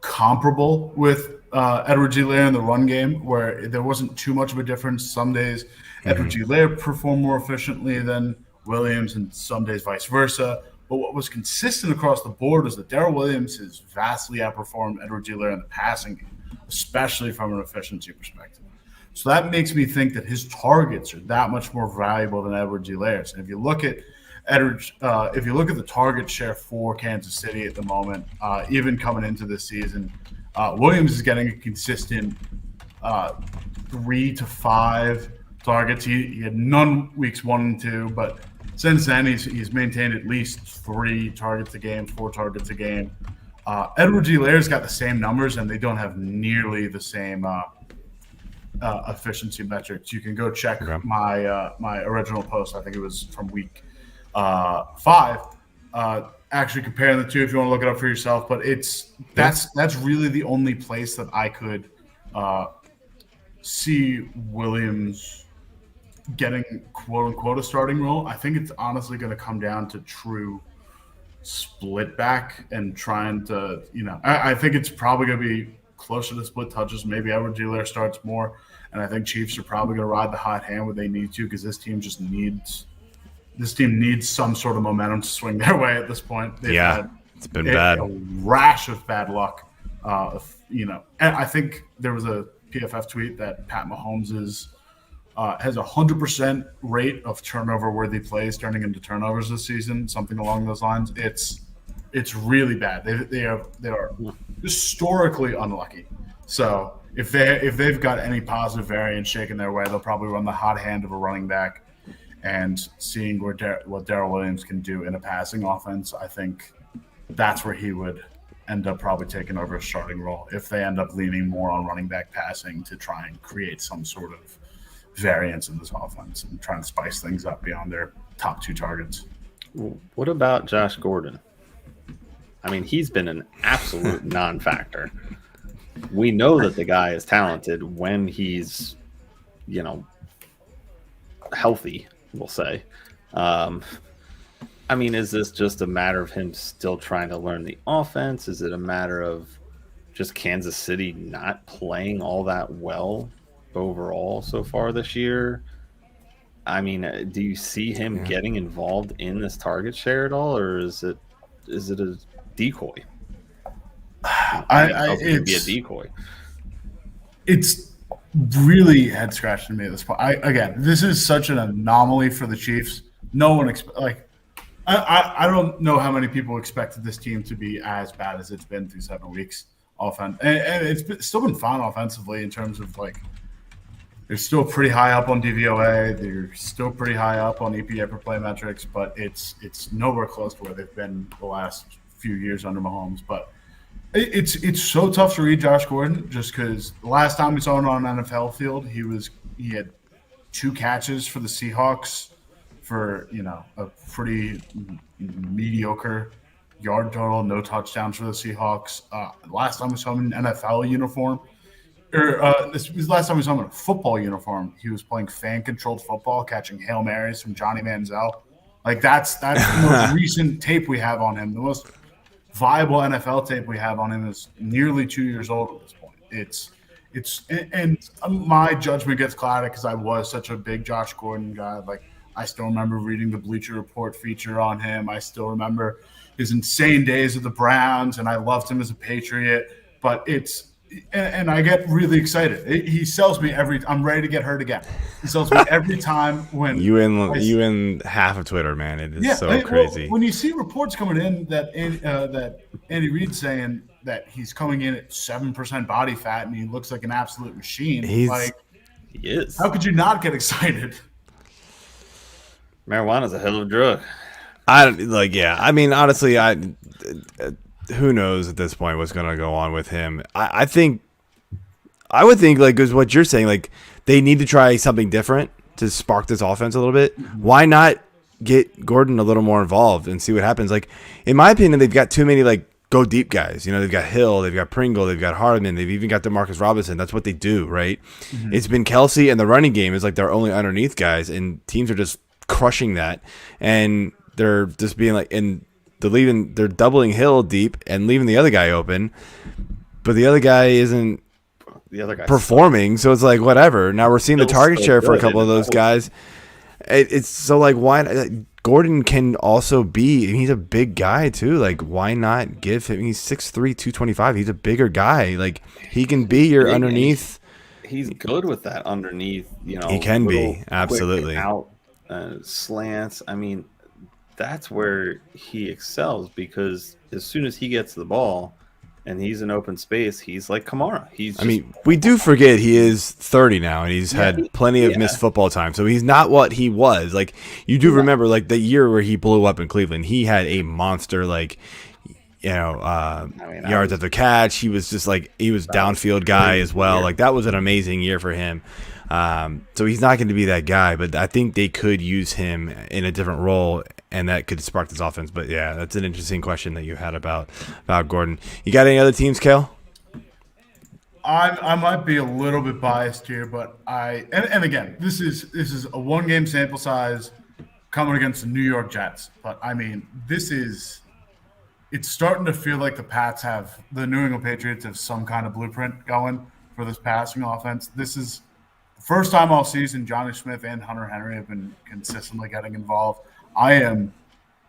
comparable with Edwards-Helaire in the run game, where there wasn't too much of a difference. Some days Edwards-Helaire performed more efficiently than Williams, and some days vice versa. But what was consistent across the board was that Darrell Williams has vastly outperformed Edwards-Helaire in the passing game, especially from an efficiency perspective. So that makes me think that his targets are that much more valuable than Edwards-Helaire's. And if you look at the target share for Kansas City at the moment, even coming into this season, Williams is getting a consistent 3 to 5 targets. He had none weeks 1 and 2, but since then he's maintained at least 3 targets a game, 4 targets a game. Edwards-Helaire's got the same numbers, and they don't have nearly the same efficiency metrics. You can go check Okay. my original post. I think it was from week 5. Actually comparing the two if you want to look it up for yourself. But that's really the only place that I could see Williams getting quote unquote a starting role. I think it's honestly going to come down to true split back and trying to, I think it's probably going to be closer to split touches. Maybe Edwards-Helaire starts more, and I think Chiefs are probably going to ride the hot hand when they need to, because this team needs some sort of momentum to swing their way at this point. It's been bad. A rash of bad luck. And I think there was a PFF tweet that Pat Mahomes has a 100% rate of turnover-worthy plays turning into turnovers this season, something along those lines. It's really bad. They are historically unlucky. So if they've got any positive variance shaking their way, they'll probably run the hot hand of a running back. And seeing what Darrell Williams can do in a passing offense, I think that's where he would end up probably taking over a starting role if they end up leaning more on running back passing to try and create some sort of variance in this offense and trying to spice things up beyond their top 2 targets. What about Josh Gordon? I mean, he's been an absolute non-factor. We know that the guy is talented when he's, healthy, we'll say. I mean, is this just a matter of him still trying to learn the offense? Is it a matter of just Kansas City not playing all that well overall so far this year? I mean, do you see him getting involved in this target share at all, or is it a decoy? It be a decoy. It's really head scratching me at this point. Again, this is such an anomaly for the Chiefs. No one I don't know how many people expected this team to be as bad as it's been through 7 weeks offense, and it's still been fine offensively in terms of they're still pretty high up on DVOA. They're still pretty high up on EPA per play metrics, but it's nowhere close to where they've been the last few years under Mahomes. But it's so tough to read Josh Gordon just because the last time we saw him on an NFL field, he had 2 catches for the Seahawks for a pretty mediocre yard total, no touchdowns for the Seahawks. Last time we saw him in an NFL uniform. This was the last time we saw him in a football uniform. He was playing fan-controlled football, catching Hail Marys from Johnny Manziel. That's the most recent tape we have on him. The most viable NFL tape we have on him is nearly 2 years old at this point. And my judgment gets clouded because I was such a big Josh Gordon guy. I still remember reading the Bleacher Report feature on him. I still remember his insane days with the Browns, and I loved him as a Patriot. But and I get really excited. He sells me I'm ready to get hurt again. He sells me every time when you in half of Twitter, man. It is crazy. Well, when you see reports coming in that Andy Reid's saying that he's coming in at 7% body fat and he looks like an absolute machine, he is. How could you not get excited? Marijuana's a hell of a drug. I mean, honestly, who knows at this point what's going to go on with him. I would think is what you're saying, they need to try something different to spark this offense a little bit. Mm-hmm. Why not get Gordon a little more involved and see what happens? In my opinion, they've got too many go deep guys. They've got Hill, they've got Pringle, they've got Hardman, they've even got DeMarcus Robinson. That's what they do, right? Mm-hmm. It's been Kelsey, and the running game is their only underneath guys, and teams are just crushing that, and they're just being they're doubling Hill deep and leaving the other guy open, but the other guy isn't performing, so it's whatever. Now we're seeing the target share for a couple of those guys. It's so why Gordon can also he's a big guy too. Why not give him? He's 6'3", 225. He's a bigger guy. He can be your underneath. He's good with that underneath. He can be absolutely out slants. I mean, that's where he excels, because as soon as he gets the ball and he's in open space, he's like Kamara. We do forget he is 30 now, and he's had plenty of missed football time, so he's not what he was. You do remember the year where he blew up in Cleveland, he had a monster yards after catch. He was just like he was downfield guy as well. Like that was an amazing year for him. So he's not going to be that guy, but I think they could use him in a different role, and that could spark this offense. But yeah, that's an interesting question that you had about Gordon. You got any other teams, Kale? I might be a little bit biased here, but and again, this is a 1-game sample size coming against the New York Jets. But I mean, it's starting to feel like the New England Patriots have some kind of blueprint going for this passing offense. This is the first time all season Johnny Smith and Hunter Henry have been consistently getting involved. I am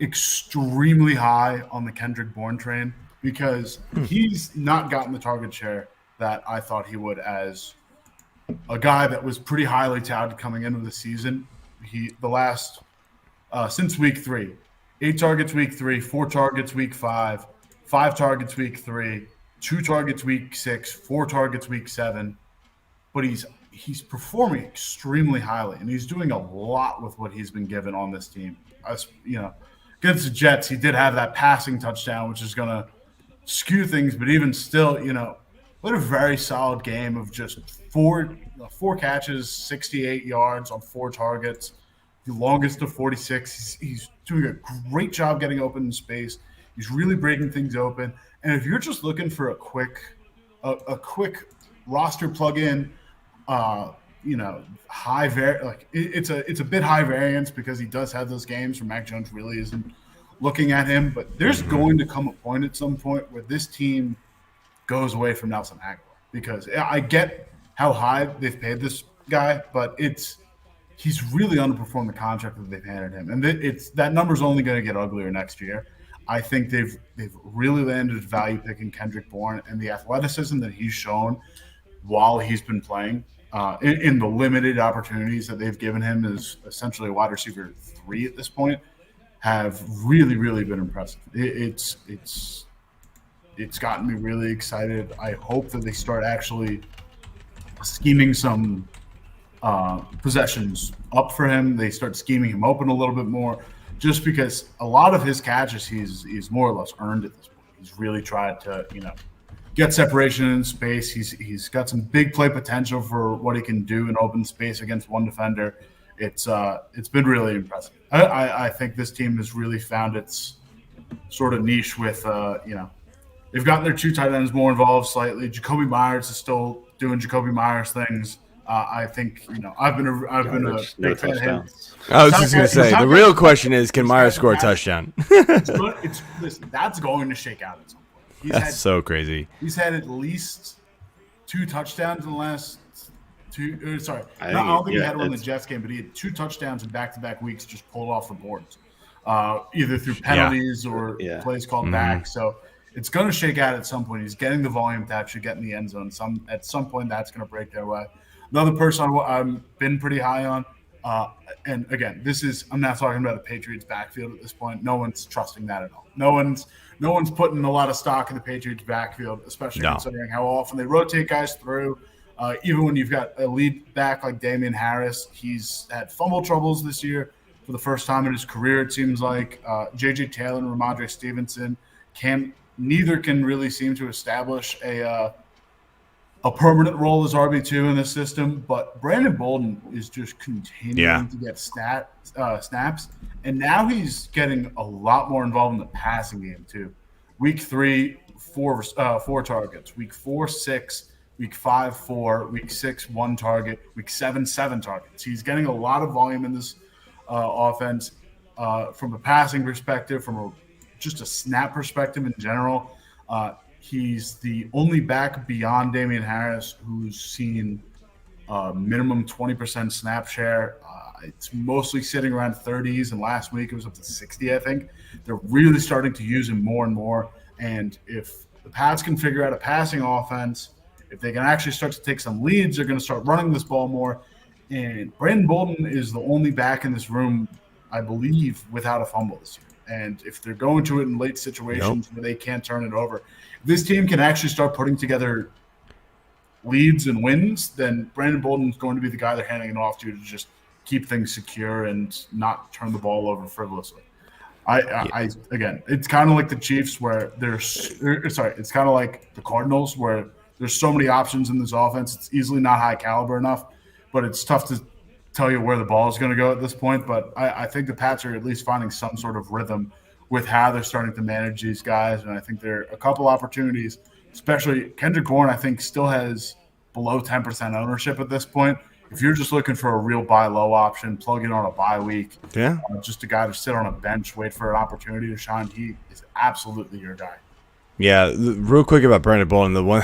extremely high on the Kendrick Bourne train because he's not gotten the target share that I thought he would as a guy that was pretty highly touted coming into the season. Since week 3, 8 targets week 3, 4 targets week 5, 5 targets week 3, 2 targets week 6, 4 targets week 7. But he's performing extremely highly, and he's doing a lot with what he's been given on this team. Against the Jets, he did have that passing touchdown, which is going to skew things, but even still, what a very solid game of just four catches, 68 yards on 4 targets, the longest of 46. He's doing a great job getting open in space. He's really breaking things open. And if you're just looking for a quick roster plug-in, it's a bit high variance because he does have those games where Mac Jones really isn't looking at him. But there's going to come a point at some point where this team goes away from Nelson Aguilar, because I get how high they've paid this guy, but he's really underperformed the contract that they've handed him, and that number's only going to get uglier next year. I think they've really landed value picking Kendrick Bourne, and the athleticism that he's shown while he's been playing in the limited opportunities that they've given him as essentially a wide receiver 3 at this point have really, really been impressive. It's gotten me really excited. I hope that they start actually scheming some possessions up for him. They start scheming him open a little bit more, just because a lot of his catches he's more or less earned at this point. He's really tried to get separation in space. He's got some big play potential for what he can do in open space against one defender. It's been really impressive. I think this team has really found its sort of niche with they've gotten their 2 tight ends more involved slightly. Jacoby Myers is still doing Jacoby Myers things. I think I've been a big fan of him. I was just going to say, the real question is, can Myers score a touchdown? Listen, that's going to shake out at some point. That's so crazy. He's had at least 2 touchdowns in the last 2. Sorry, I don't think he had one in the Jets game, but he had 2 touchdowns in back-to-back weeks just pulled off the boards, either through penalties or plays called back. So it's going to shake out at some point. He's getting the volume to actually get in the end zone. At some point, that's going to break their way. Another person I've been pretty high on, and again, I'm not talking about the Patriots backfield at this point. No one's trusting that at all. No one's putting a lot of stock in the Patriots backfield, especially considering how often they rotate guys through. Even when you've got a lead back like Damian Harris, he's had fumble troubles this year for the first time in his career, it seems like. J.J. Taylor and Ramondre Stevenson neither can really seem to establish a permanent role as RB2 in this system, but Brandon Bolden is just continuing to get snaps, and now he's getting a lot more involved in the passing game too. Week 3, 4 targets. Week 4, 6. Week 5, 4. Week 6, 1 target. Week 7, 7 targets. He's getting a lot of volume in this offense from a passing perspective, from just a snap perspective in general. He's the only back beyond Damian Harris who's seen minimum 20% snap share. It's mostly sitting around 30s, and last week it was up to 60, I think. They're really starting to use him more and more. And if the Pats can figure out a passing offense, if they can actually start to take some leads, they're going to start running this ball more. And Brandon Bolden is the only back in this room, I believe, without a fumble this year. And if they're going to it in late situations where they can't turn it over, if this team can actually start putting together leads and wins, then Brandon Bolden is going to be the guy they're handing it off to just keep things secure and not turn the ball over frivolously. Again, it's kind of like the Chiefs where it's kind of like the Cardinals where there's so many options in this offense. It's easily not high caliber enough, but it's tough to tell you where the ball is going to go at this point. But I think the Pats are at least finding some sort of rhythm with how they're starting to manage these guys. And I think there are a couple opportunities, especially Kendrick Bourne, I think still has below 10% ownership at this point. If you're just looking for a real buy low option, plug it on a bye week, just a guy to sit on a bench, wait for an opportunity to shine, he is absolutely your guy. Yeah, real quick about Brandon Bolden, the one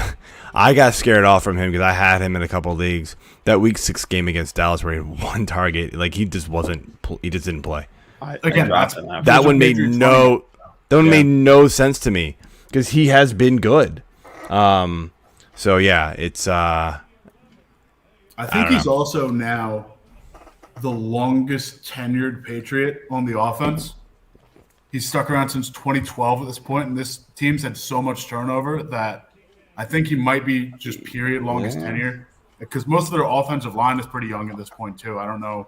I got scared off from him because I had him in a couple of leagues. That Week 6 game against Dallas where he had one target, like he just didn't play. That one made no sense to me because he has been good. So yeah, it's I think he's also now the longest tenured Patriot on the offense. He's stuck around since 2012 at this point, and this team's had so much turnover that I think he might be just period longest tenure because most of their offensive line is pretty young at this point too. I don't know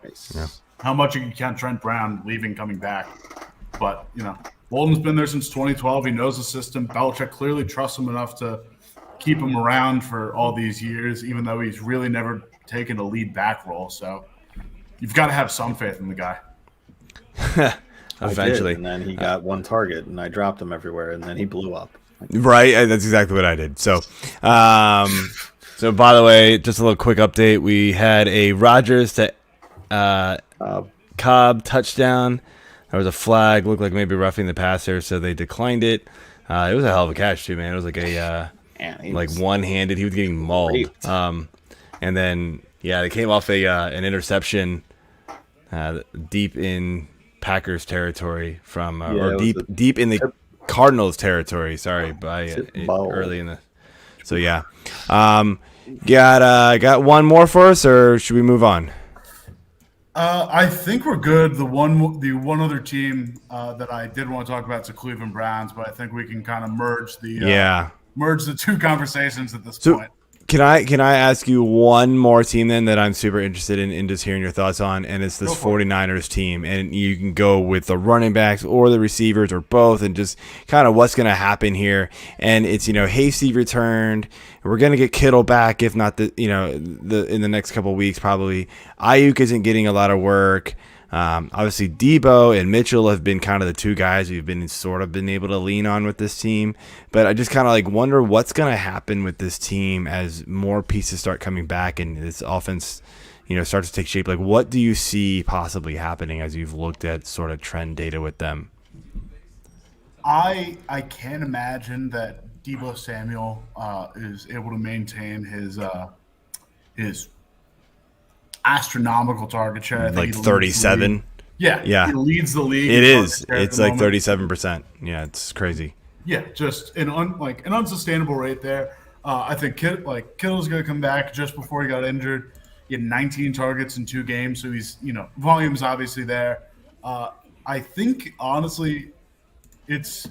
how much you can count Trent Brown leaving, coming back, but Bolden's been there since 2012. He knows the system. Belichick clearly trusts him enough to keep him around for all these years, even though he's really never taken a lead back role. So you've got to have some faith in the guy. Eventually. And then he got one target, and I dropped him everywhere, and then he blew up. Right, that's exactly what I did. So, so by the way, just a little quick update. We had a Rodgers to Cobb touchdown. There was a flag, looked like maybe roughing the passer, so they declined it. It was a hell of a catch too, man. It was like a one-handed. He was getting mauled. And then they came off an interception deep in Packers territory from deep in the Cardinals territory. Sorry, early in the. So got one more for us, or should we move on? I think we're good. The one other team that I did want to talk about is the Cleveland Browns, but I think we can kind of merge the two conversations at this point. Can I ask you one more team then that I'm super interested in just hearing your thoughts on, and it's this 49ers team, and you can go with the running backs or the receivers or both, and just kind of what's going to happen here. And it's Hasty returned. We're going to get Kittle back, if not in the next couple of weeks probably. Ayuk isn't getting a lot of work. Obviously, Debo and Mitchell have been kind of the two guys we've been able to lean on with this team. But I just kind of wonder what's going to happen with this team as more pieces start coming back and this offense, starts to take shape. Like, what do you see possibly happening as you've looked at sort of trend data with them? I can't imagine that Debo Samuel is able to maintain his astronomical target share. I think 37. Yeah. He leads the league. It is. It's 37%. Yeah, it's crazy. Yeah, just an unsustainable rate there. I think Kittle's going to come back just before he got injured. He had 19 targets in 2 games, so he's volume's obviously there. I think honestly, it's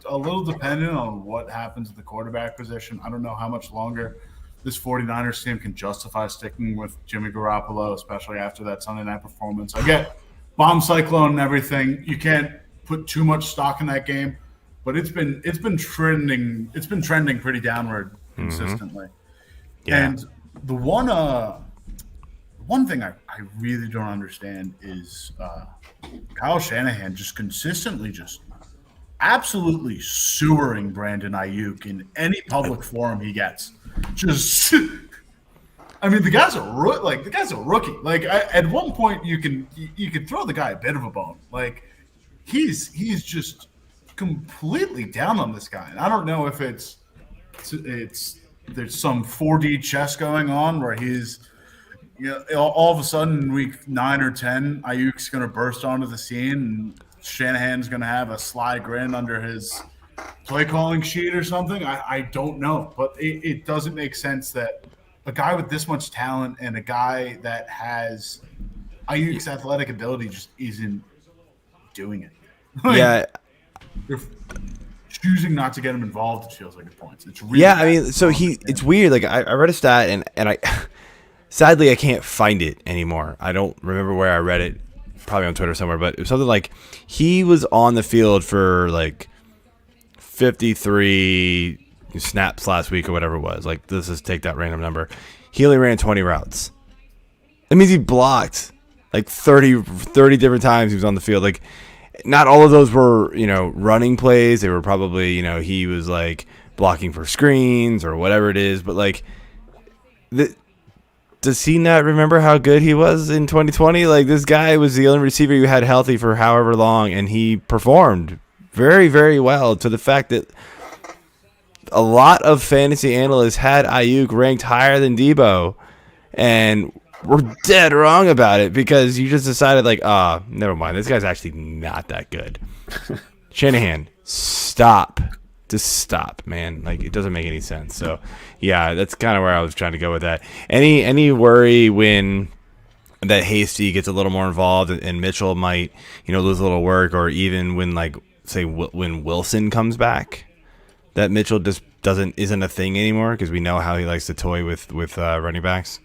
a little dependent on what happens at the quarterback position. I don't know how much longer this 49ers team can justify sticking with Jimmy Garoppolo, especially after that Sunday night performance. I get bomb cyclone and everything. You can't put too much stock in that game, but it's been trending. It's been trending pretty downward consistently. Yeah. And the one thing I really don't understand is Kyle Shanahan just consistently absolutely sewering Brandon Ayuk in any public forum he gets. The guy's a rookie. At one point you could throw the guy a bit of a bone. He's just completely down on this guy, and I don't know if it's there's some 4D chess going on where he's all of a sudden in week 9 or 10 Ayuk's going to burst onto the scene and Shanahan's going to have a sly grin under his play calling sheet or something. I don't know, but it doesn't make sense that a guy with this much talent and a guy that has Ayuk's athletic ability just isn't doing it. They're choosing not to get him involved. It feels like at points. It's really it's weird. I read a stat and I sadly I can't find it anymore. I don't remember where I read it. probably on Twitter somewhere, but it was something like he was on the field for like 53 snaps last week or whatever it was. Like, let's just take that random number. He only ran 20 routes. That means he blocked like 30 different times he was on the field. Like, not all of those were, running plays. They were probably, he was like blocking for screens or whatever it is. But like, does he not remember how good he was in 2020? Like, this guy was the only receiver you had healthy for however long, and he performed very, very well, to the fact that a lot of fantasy analysts had Ayuk ranked higher than Debo, and we're dead wrong about it because you just decided, like, never mind. This guy's actually not that good. Shanahan, stop. Just stop, man. Like, it doesn't make any sense. So, yeah, that's kind of where I was trying to go with that. Any worry when that Hasty gets a little more involved and Mitchell might, lose a little work, or even when, like, say, when Wilson comes back, that Mitchell just isn't a thing anymore because we know how he likes to toy with running backs?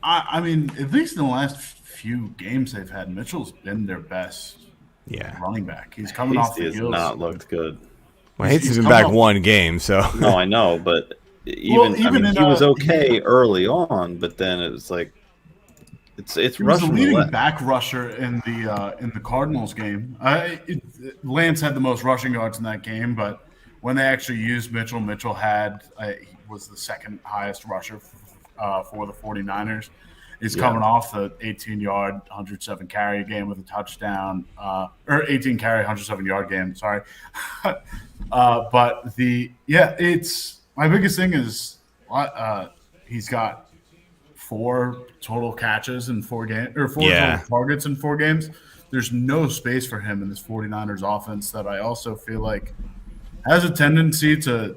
I mean, at least in the last few games they've had, Mitchell's been their best running back. He's coming off the heels. heels. Not looked good. Well, Hasty's been back one game, so. No, I know, but he was okay early on, but then it was like it's he was the leading back rusher in the Cardinals game. Lance had the most rushing yards in that game, but when they actually used Mitchell, he was the second highest rusher for the 49ers. He's coming off the 18-yard, 107 carry game with a touchdown, or 18 carry, 107-yard game. Sorry, but it's my biggest thing is he's got 4 total catches in 4 games, or 4 total targets in 4 games. There's no space for him in this 49ers offense that I also feel like has a tendency to,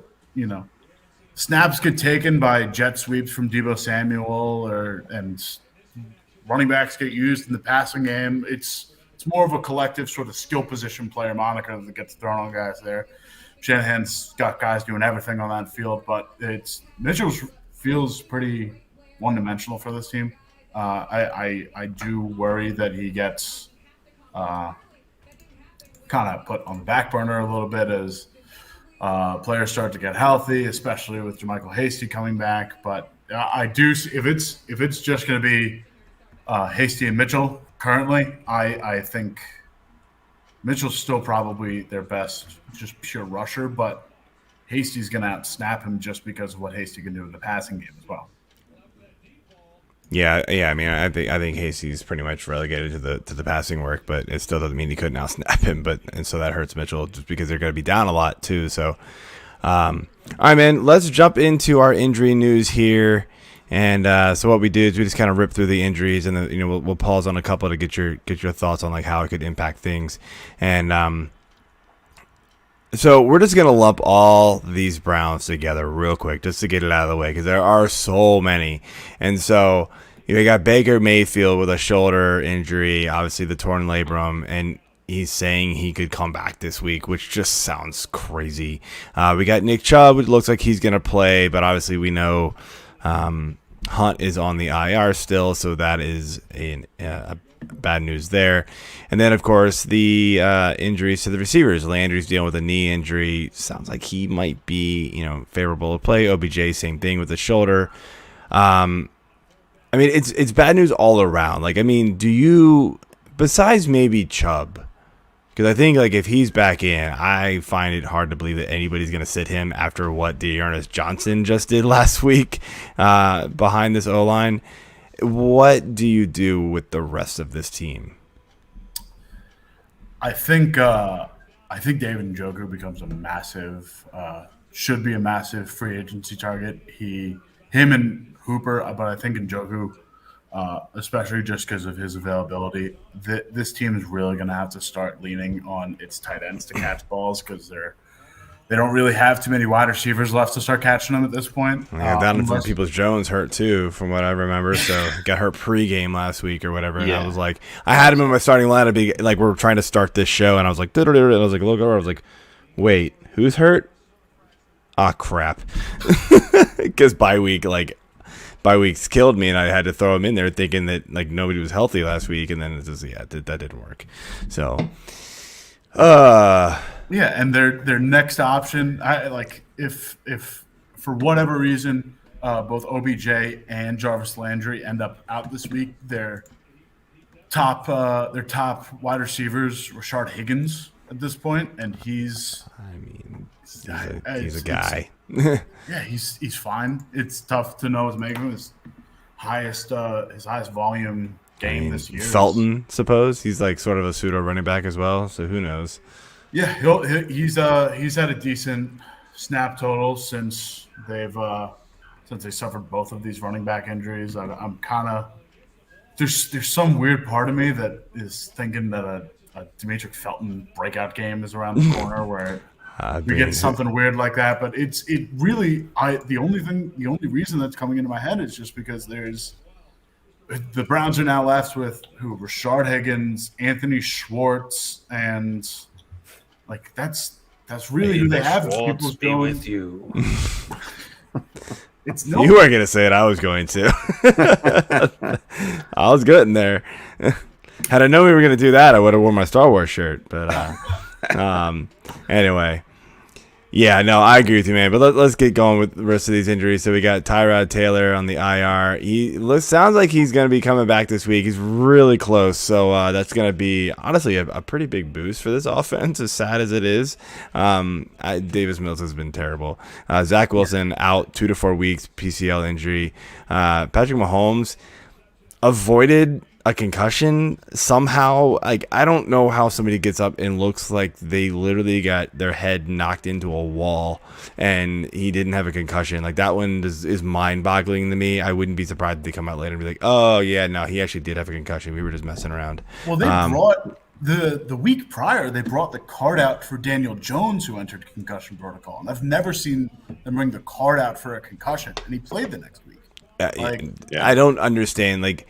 snaps get taken by jet sweeps from Deebo Samuel, and running backs get used in the passing game. It's more of a collective sort of skill position player moniker that gets thrown on guys there. Shanahan's got guys doing everything on that field, but Mitchell feels pretty one-dimensional for this team. I do worry that he gets kind of put on the back burner a little bit as players start to get healthy, especially with JaMychal Hasty coming back. But I do, if it's just going to be Hasty and Mitchell currently, I think Mitchell's still probably their best just pure rusher, but Hasty's going to outsnap him just because of what Hasty can do in the passing game as well. Yeah. I mean, I think Hasty's pretty much relegated to the passing work, but it still doesn't mean he couldn't outsnap him. And so that hurts Mitchell just because they're going to be down a lot too. So, all right, man. Let's jump into our injury news here. And so what we do is we just kind of rip through the injuries, and then we'll pause on a couple to get your thoughts on like how it could impact things. And so we're just gonna lump all these Browns together real quick just to get it out of the way because there are so many. And so you got Baker Mayfield with a shoulder injury, obviously the torn labrum, and he's saying he could come back this week, which just sounds crazy. We got Nick Chubb. It looks like he's gonna play, but obviously we know Hunt is on the IR still, so that is a bad news there. And then, of course, the injuries to the receivers. Landry's dealing with a knee injury. Sounds like he might be, favorable to play. OBJ, same thing with the shoulder. I mean, it's bad news all around. Like, I mean, do you, besides maybe Chubb, because I think, like, if he's back in, I find it hard to believe that anybody's going to sit him after what Dearness Johnson just did last week behind this O-line. What do you do with the rest of this team? I think David Njoku becomes should be a massive free agency target. Him and Hooper, but I think Njoku, especially just because of his availability, this team is really going to have to start leaning on its tight ends to catch balls because they don't really have too many wide receivers left to start catching them at this point. Yeah, Donovan Peoples-Jones hurt too, from what I remember. So got hurt pregame last week or whatever, and I was like, I had him in my starting lineup. Like we're trying to start this show, and I was like, and I was like, look over, I was like, wait, who's hurt? Ah, crap, because bye week, like bye weeks killed me, and I had to throw him in there thinking that like nobody was healthy last week, and then it just that didn't work. So, yeah, and their next option, if for whatever reason both OBJ and Jarvis Landry end up out this week, their top wide receivers, Rashard Higgins at this point, and he's a guy. Yeah, he's fine. It's tough to know what to make of him. His highest volume game this year. Felton, suppose he's like sort of a pseudo running back as well. So who knows? Yeah, he's had a decent snap total since they suffered both of these running back injuries. I'm kind of there's some weird part of me that is thinking that a Demetric Felton breakout game is around the corner where we get something weird like that. But the only reason that's coming into my head is just because the Browns are now left with Rashard Higgins, Anthony Schwartz, and like that's really who they have. Schwartz be with you. You weren't going to say it. I was going to. I was getting there. Had I known we were going to do that, I would have worn my Star Wars shirt. But anyway. Yeah, no, I agree with you, man. But let's get going with the rest of these injuries. So we got Tyrod Taylor on the IR. Sounds like he's going to be coming back this week. He's really close. So that's going to be, honestly, a pretty big boost for this offense, as sad as it is. Davis Mills has been terrible. Zach Wilson out 2 to 4 weeks, PCL injury. Patrick Mahomes avoided a concussion somehow. Like, I don't know how somebody gets up and looks like they literally got their head knocked into a wall and he didn't have a concussion. Like, that one is mind-boggling to me. I wouldn't be surprised if they come out later and be like, oh yeah, no, he actually did have a concussion. We were just messing around. Well, they brought the week prior, they brought the card out for Daniel Jones, who entered concussion protocol, and I've never seen them bring the card out for a concussion, and he played the next week. I don't understand. Like,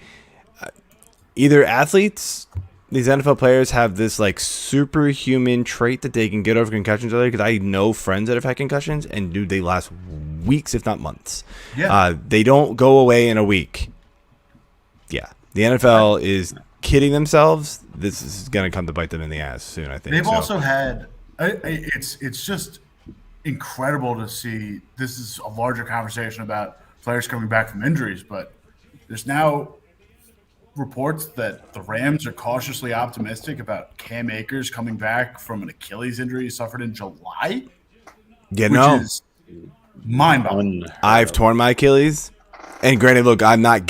either athletes, these NFL players, have this like superhuman trait that they can get over concussions early. Because I know friends that have had concussions, and dude, they last weeks, if not months. Yeah, they don't go away in a week. Yeah, the NFL is kidding themselves. This is going to come to bite them in the ass soon, I think. They've also had. It's just incredible to see. This is a larger conversation about players coming back from injuries, but there's now reports that the Rams are cautiously optimistic about Cam Akers coming back from an Achilles injury he suffered in July. Yeah, no, is mind-boggling. I've torn my Achilles, and granted, look, I was not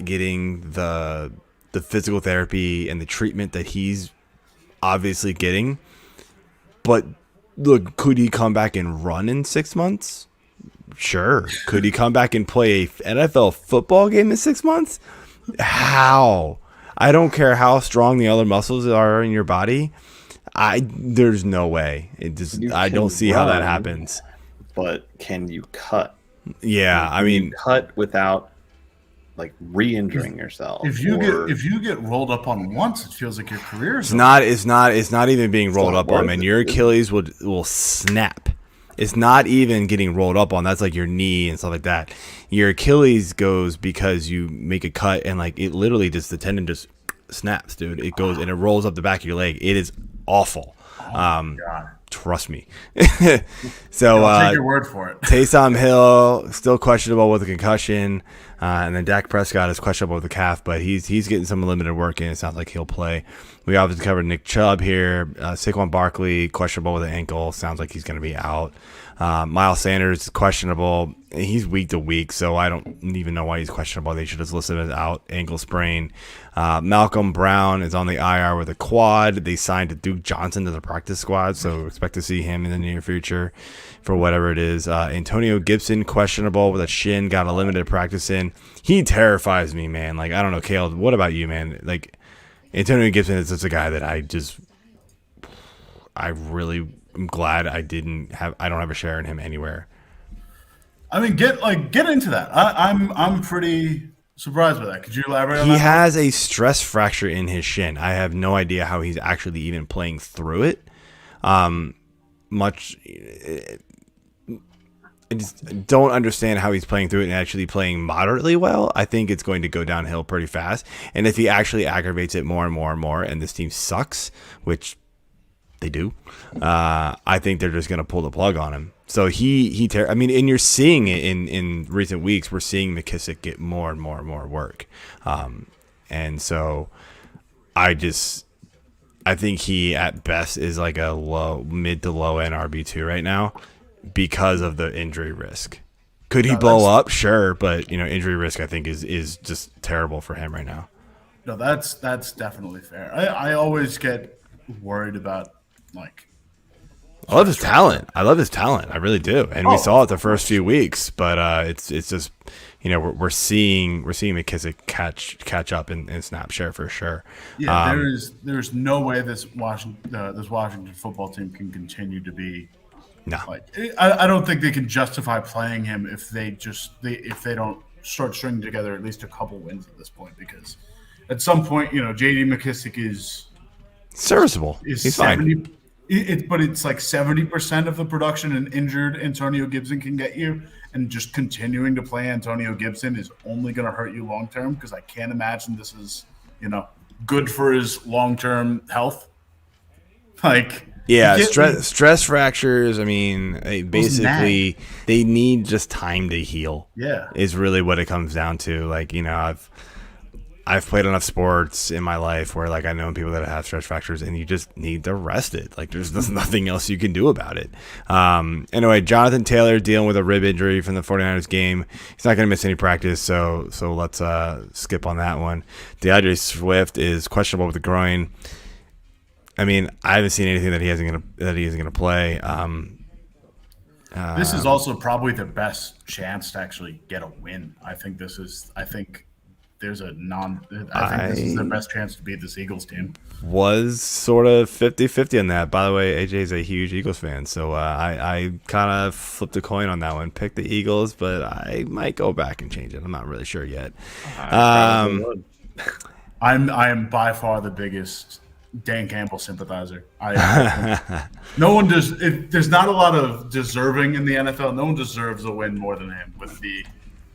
getting the physical therapy and the treatment that he's obviously getting. But look, could he come back and run in 6 months? Sure. Could he come back and play a NFL football game in 6 months? How? I don't care how strong the other muscles are in your body. There's no way. I don't see how that happens. But can you cut? Yeah, I mean, cut without like re-injuring yourself. If you get rolled up on once, it feels like your career is it's not even being rolled up on, man. Your Achilles will snap. It's not even getting rolled up on. That's like your knee and stuff like that. Your Achilles goes because you make a cut and like it literally just, the tendon just snaps, dude. It goes and it rolls up the back of your leg. It is awful. God. Trust me. So I'll take your word for it. Taysom Hill still questionable with a concussion, and then Dak Prescott is questionable with the calf, but he's getting some limited work in. It sounds like he'll play. We obviously covered Nick Chubb here. Saquon Barkley questionable with an ankle. Sounds like he's going to be out. Miles Sanders is questionable. He's week to week, so I don't even know why he's questionable. They should just list him as out, ankle sprain. Malcolm Brown is on the IR with a quad. They signed Duke Johnson to the practice squad, so expect to see him in the near future for whatever it is. Antonio Gibson questionable with a shin, got a limited practice in. He terrifies me, man. Like, I don't know, Kale, what about you, man? Like, Antonio Gibson is just a guy that I really am glad I don't have a share in him anywhere. I mean, get into that. I'm pretty surprised by that. Could you elaborate on that? He has a stress fracture in his shin. I have no idea how he's actually even playing through it. I just don't understand how he's playing through it and actually playing moderately well. I think it's going to go downhill pretty fast. And if he actually aggravates it more and more and more, and this team sucks, which they do, I think they're just going to pull the plug on him. So I mean, and you're seeing it in recent weeks. We're seeing McKissick get more and more and more work. And so I think he at best is like a mid to low end RB2 right now because of the injury risk. Could he blow up? Sure, but injury risk I think is just terrible for him right now. No, that's definitely fair. I always get worried about like. I love his talent. I really do, and we saw it the first few weeks. But it's just we're seeing McKissick catch up in snap share for sure. Yeah, there's no way this Washington football team can continue to be. No, I don't think they can justify playing him if they don't start stringing together at least a couple wins at this point, because at some point J.D. McKissick is serviceable. He's 70, fine. But it's like 70% of the production an injured Antonio Gibson can get you, and just continuing to play Antonio Gibson is only going to hurt you long term, because I can't imagine this is good for his long term health. Yeah, stress fractures. I mean, basically, they need just time to heal. Yeah, is really what it comes down to. I've played enough sports in my life where I know people that have stress fractures, and you just need to rest it. There's nothing else you can do about it. Anyway, Jonathan Taylor dealing with a rib injury from the 49ers game. He's not going to miss any practice, so let's skip on that one. DeAndre Swift is questionable with the groin. I mean, I haven't seen anything that he isn't gonna play. This is also probably their best chance to actually get a win. I think this is their best chance to beat this Eagles team. Was sort of 50-50 on that. By the way, AJ is a huge Eagles fan, so I kind of flipped a coin on that one. Picked the Eagles, but I might go back and change it. I'm not really sure yet. I am by far the biggest Dan Campbell sympathizer. No one does. There's not a lot of deserving in the NFL. No one deserves a win more than him, with the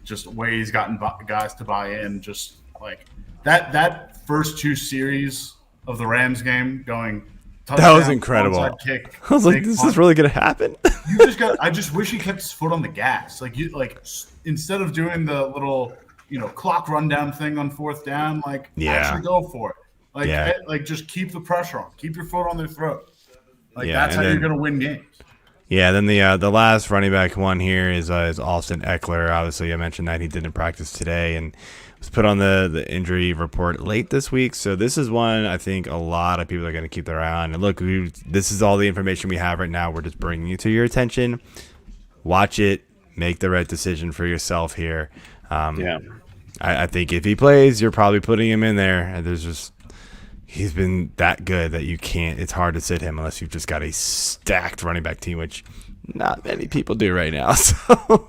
just way he's gotten guys to buy in. Just like that first two series of the Rams game going. That was incredible. Kick, I was like, "This is really going to happen." I just wish he kept his foot on the gas. Instead of doing the little clock rundown thing on fourth down, actually go for it. Just keep the pressure on. Keep your foot on their throat. That's how you're going to win games. Yeah, then the last running back one here is Austin Eckler. Obviously, I mentioned that he didn't practice today and was put on the injury report late this week. So this is one I think a lot of people are going to keep their eye on. And look, this is all the information we have right now. We're just bringing it to your attention. Watch it. Make the right decision for yourself here. I think if he plays, you're probably putting him in there. He's been that good that you can't. It's hard to sit him unless you've just got a stacked running back team, which not many people do right now. So,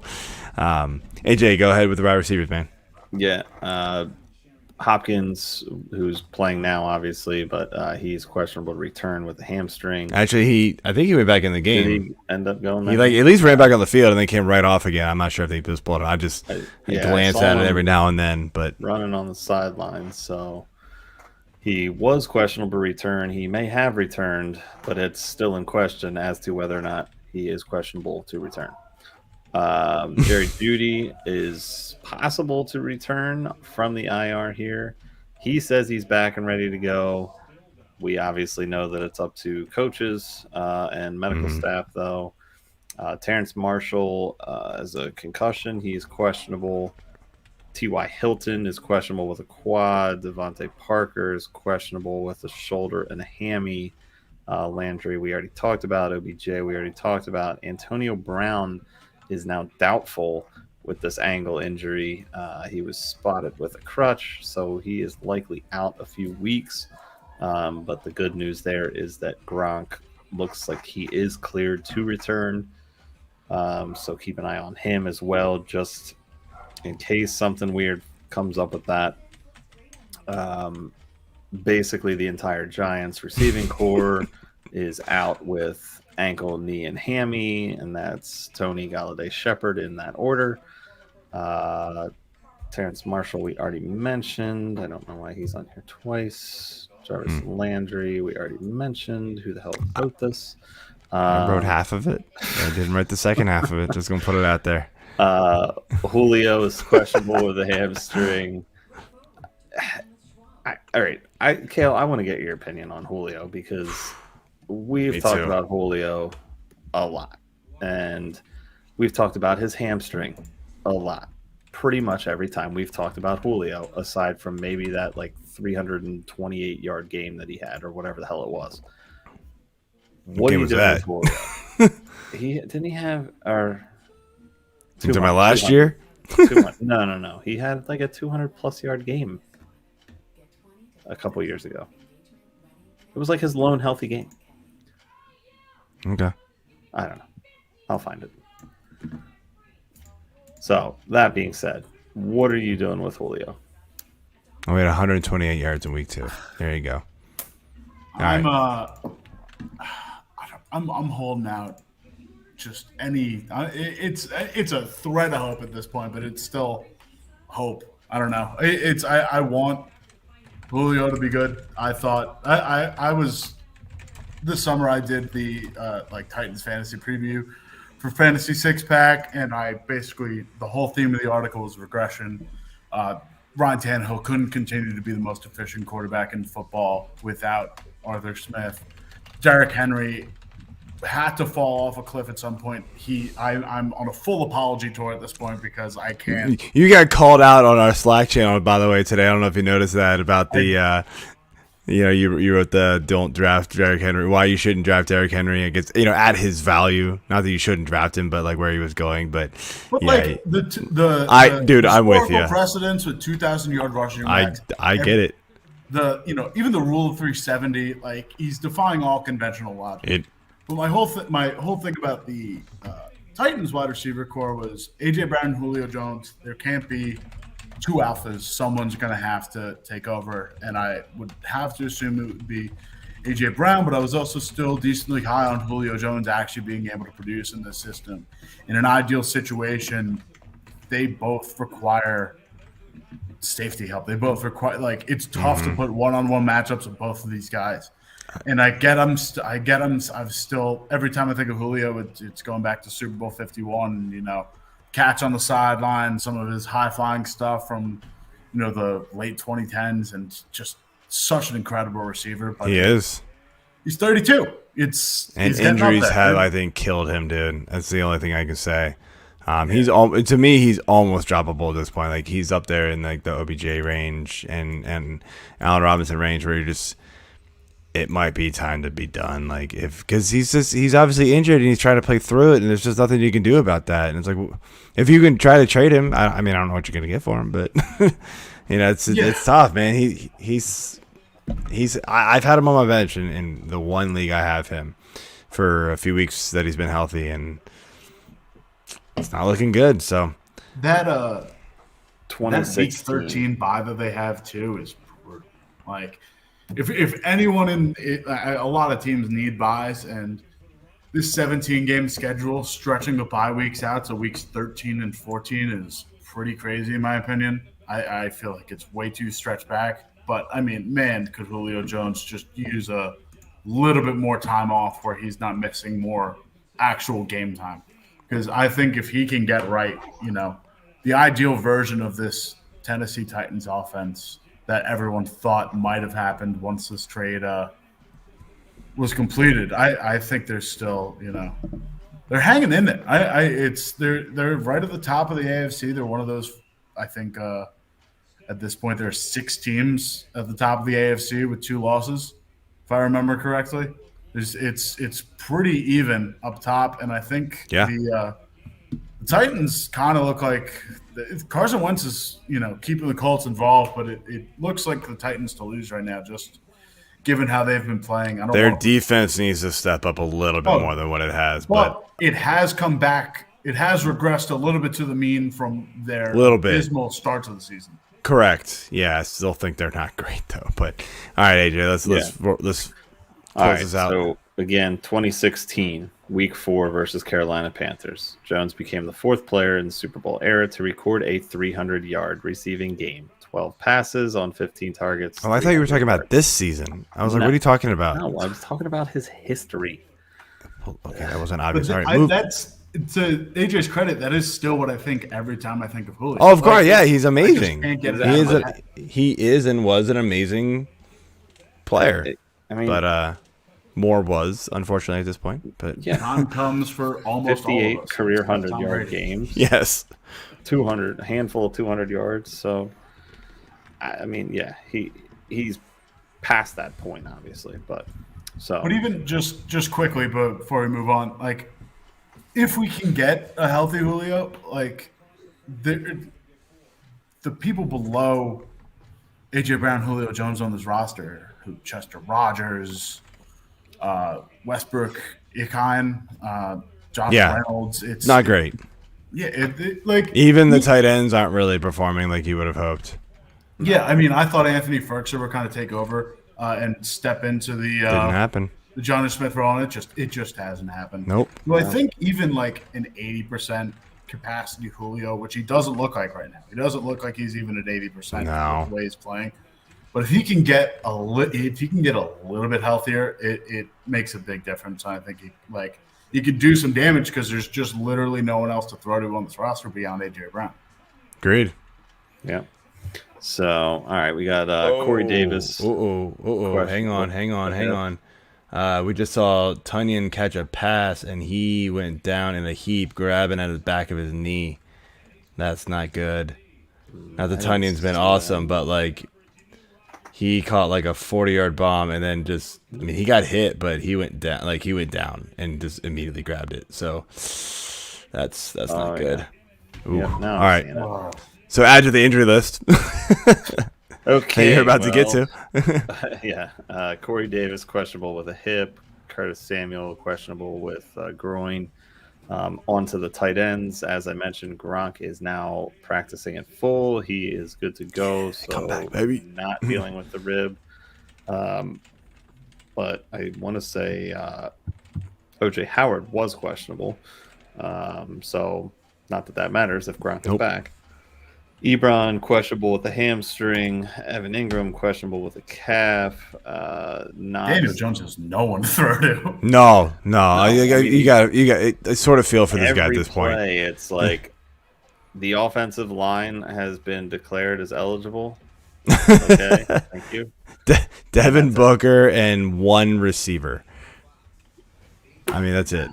AJ, go ahead with the wide receivers, man. Yeah, Hopkins, who's playing now, obviously, but he's questionable to return with a hamstring. Actually, I think he went back in the game. Did he end up going? He at least ran back on the field and then came right off again. I'm not sure if he was pulled. I glance at it every now and then, but running on the sidelines, so. He was questionable to return. He may have returned, but it's still in question as to whether or not he is questionable to return. Jerry Jeudy is possible to return from the IR here. He says he's back and ready to go. We obviously know that it's up to coaches and medical staff, though. Terrence Marshall has a concussion. He's questionable. T.Y. Hilton is questionable with a quad. Devontae Parker is questionable with a shoulder and a hammy. Landry, we already talked about. OBJ, we already talked about. Antonio Brown is now doubtful with this ankle injury. He was spotted with a crutch, so he is likely out a few weeks. But the good news there is that Gronk looks like he is cleared to return. So keep an eye on him as well, just in case something weird comes up with that. Basically, the entire Giants receiving core is out with ankle, knee, and hammy, and that's Tony, Galladay, Shepard in that order. Terrence Marshall, we already mentioned. I don't know why he's on here twice. Jarvis Landry, we already mentioned. Who the hell wrote this? I wrote half of it. I didn't write the second half of it. Just gonna put it out there. Julio is questionable with a hamstring. All right, Kale, I want to get your opinion on Julio because we've talked about Julio a lot, and we've talked about his hamstring a lot. Pretty much every time we've talked about Julio, aside from maybe that like 328-yard game that he had or whatever the hell it was. What are you doing with Julio? Didn't he have our? To my last year? No. He had like a 200+ yard game a couple years ago. It was like his lone healthy game. Okay. I don't know. I'll find it. So, that being said, what are you doing with Julio? We had 128 yards in week 2. There you go. I'm holding out. Just any, it's a thread of hope at this point, but it's still hope. I don't know. I want Julio to be good. I thought I was this summer. I did the Titans fantasy preview for Fantasy Six Pack, and I basically the whole theme of the article was regression. Ryan Tannehill couldn't continue to be the most efficient quarterback in football without Arthur Smith. Derrick Henry had to fall off a cliff at some point. I'm on a full apology tour at this point because I can't. You got called out on our Slack channel, by the way, today. I don't know if you noticed that about the, you wrote the don't draft Derrick Henry. Why you shouldn't draft Derrick Henry against, at his value. Not that you shouldn't draft him, but like where he was going. But yeah, I'm with you. Precedents with 2,000-yard rushing backs. I get it. Even the rule of 370, like he's defying all conventional logic. But my whole thing about the Titans wide receiver core was AJ Brown and Julio Jones. There can't be two alphas. Someone's going to have to take over, and I would have to assume it would be AJ Brown. But I was also still decently high on Julio Jones actually being able to produce in this system. In an ideal situation, they both require safety help. They both require it's tough to put one-on-one matchups with both of these guys. And I get them. I've still every time I think of Julio, it's going back to Super Bowl 51. Catch on the sideline, some of his high flying stuff from the late 2010s, and just such an incredible receiver. But he is. He's 32. He's injuries have, I think, killed him, dude. That's the only thing I can say. He's almost droppable at this point. Like he's up there in like the OBJ range and Allen Robinson range where you're just. It might be time to be done, because he's obviously injured and he's trying to play through it, and there's just nothing you can do about that. And it's like, if you can try to trade him, I don't know what you're gonna get for him, but it's tough, man. I've had him on my bench in the one league I have him for a few weeks that he's been healthy, and it's not looking good. So that 2013 bye that they have too is like. If anyone a lot of teams need buys, and this 17-game schedule stretching the bye weeks out to weeks 13 and 14 is pretty crazy in my opinion. I feel like it's way too stretched back. But I mean, man, could Julio Jones just use a little bit more time off where he's not missing more actual game time? Because I think if he can get right, the ideal version of this Tennessee Titans offense that everyone thought might have happened once this trade was completed. I think they're still, they're hanging in there. They're right at the top of the AFC. They're one of those. I think at this point there are 6 teams at the top of the AFC with 2 losses, if I remember correctly. It's pretty even up top, and I think the Titans kind of look like. Carson Wentz is, keeping the Colts involved, but it looks like the Titans to lose right now, just given how they've been playing. Their defense needs to step up a little bit more than what it has. But it has come back. It has regressed a little bit to the mean from their abysmal start to the season. Correct. Yeah, I still think they're not great, though. But, all right, AJ, let's close this out. So again, 2016, Week 4 versus Carolina Panthers. Jones became the 4th player in the Super Bowl era to record a 300-yard receiving game. 12 passes on 15 targets. Oh, I thought you were talking about this season. I was like, No. what are you talking about? No, I was talking about his history. Okay, that wasn't obvious. But All right, move. that's to AJ's credit. That is still what I think every time I think of Julio. Oh, of course, Like, yeah, he's amazing. can't get it He out of is my head. he is and was an amazing player. I mean, But more was, unfortunately, at this point. But yeah, Time comes for almost 58 all of us. career It's Tom 100-yard Brady. games. yes. 200, a handful of 200 yards. So, I mean, yeah, he's past that point, obviously. But even just quickly before we move on, like if we can get a healthy Julio, like the people below AJ Brown, Julio Jones on this roster, who Chester Rogers, Westbrook, Ikine, Josh Yeah. Reynolds, it's Not great. Yeah, like Even the tight ends aren't really performing like you would have hoped. yeah. I mean, I thought Anthony Ferguson would kind of take over and step into the Didn't happen. the Jonnu Smith role, and it just hasn't happened. Nope. So I think even like an 80% capacity Julio, which he doesn't look like right now. He doesn't look like he's even at 80% No. the way he's playing. But if he can get a little bit healthier, it makes a big difference. I think he could do some damage because there's just literally no one else to throw to on this roster beyond AJ Brown. Agreed. yeah. So, all right, we got Corey Davis. Hang on. We just saw Tunyon catch a pass, and he went down in a heap, grabbing at the back of his knee. That's not good. Now, the Tunyon's been awesome, but, like, he caught, like, a 40-yard bomb, and then he got hit, but he went down and just immediately grabbed it. So, that's not good. Yeah. Ooh. Yeah, no, All right. you know. So, add to the injury list. Okay. You're about to get to. Yeah. Corey Davis, questionable with a hip. Curtis Samuel, questionable with groin. On to the tight ends. As I mentioned, Gronk is now practicing at full. He is good to go. So Come back, baby. Not dealing with the rib. But I want to say O.J. Howard was questionable. So not that matters if Gronk is back. Ebron questionable with a hamstring. Evan Ingram questionable with a calf. Daniel Jones has no one to throw to. No. You got. I sort of feel for this guy at this point. It's like the offensive line has been declared as eligible. Okay, thank you. Devin Booker and one receiver. I mean, that's it.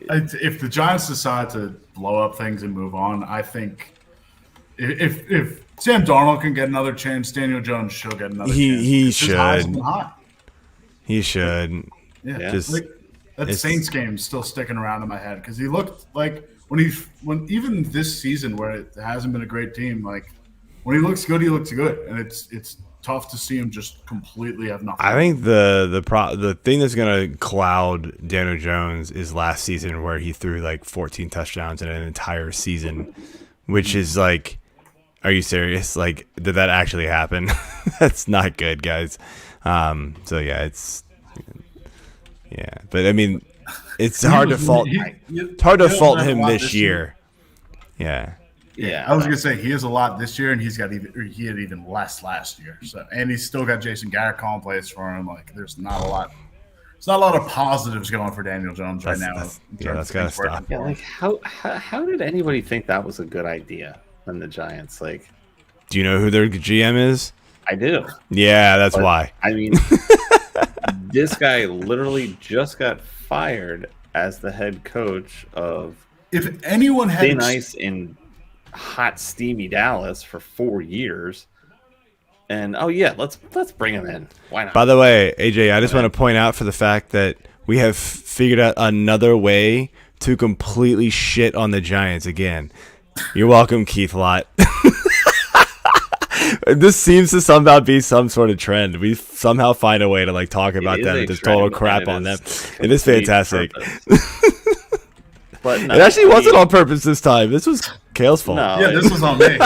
If the Giants decide to blow up things and move on, I think if Sam Darnold can get another chance, Daniel Jones should get another chance. He should. He should. Yeah. Just, that Saints game is still sticking around in my head because he looked like when even this season where it hasn't been a great team, like when he looks good, and it's tough to see him just completely have nothing. I think the thing that's gonna cloud Daniel Jones is last season where he threw like 14 touchdowns in an entire season, which is like, are you serious? Like, did that actually happen? That's not good, guys. So yeah, but I mean, it's hard to fault. It's hard to fault him this year. Yeah. Yeah, I was gonna say he has a lot this year, and he had even less last year. So, and he's still got Jason Garrett calling plays for him. Like, there's not a lot. There's not a lot of positives going for Daniel Jones right now. That's gotta stop. Yeah, like how did anybody think that was a good idea in the Giants? Like, do you know who their GM is? I do. Yeah, that's why. I mean, this guy literally just got fired as the head coach of if anyone had Thin Ice in hot steamy Dallas for 4 years, and let's bring him in. Why not? By the way, AJ, I just want to point out for the fact that we have figured out another way to completely shit on the Giants again. You're welcome, Keith Lott. This seems to somehow be some sort of trend. We somehow find a way to like talk about them and just total crap on them. It is fantastic. But no, it actually wasn't on purpose this time. This was Kale's fault. No, this was on me. It's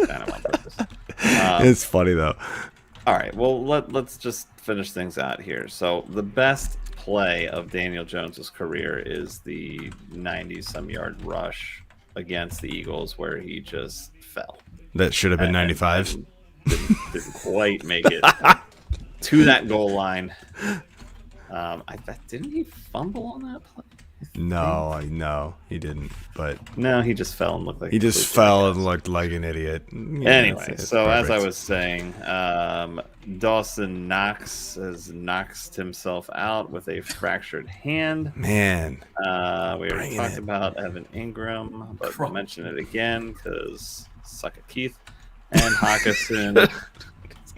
kind of on purpose. It's funny though. All right. Well, let's just finish things out here. So the best play of Daniel Jones's career is the 90-some yard rush against the Eagles, where he just fell. That should have been 95. Didn't quite make it to that goal line. Didn't he fumble on that play? No, he didn't. But no, he just fell and looked like he just fell and looked like an idiot. Yeah, anyway, it's so perfect. as I was saying, Dawson Knox has knocked himself out with a fractured hand. Man, we already talked about Evan Ingram, but we'll mention it again because suck it, Keith. And Hawkinson is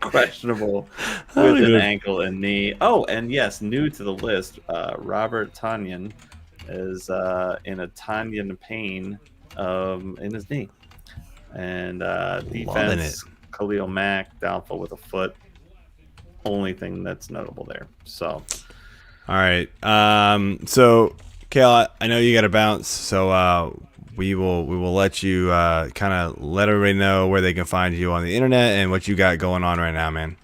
questionable with an ankle and knee. Oh, and yes, new to the list, Robert Tonyan is in a Tonyan pain in his knee. And defense, Khalil Mack, doubtful with a foot. Only thing that's notable there. So, all right. So, Kale, I know you got to bounce. So, we will let you kind of let everybody know where they can find you on the internet and what you got going on right now, man.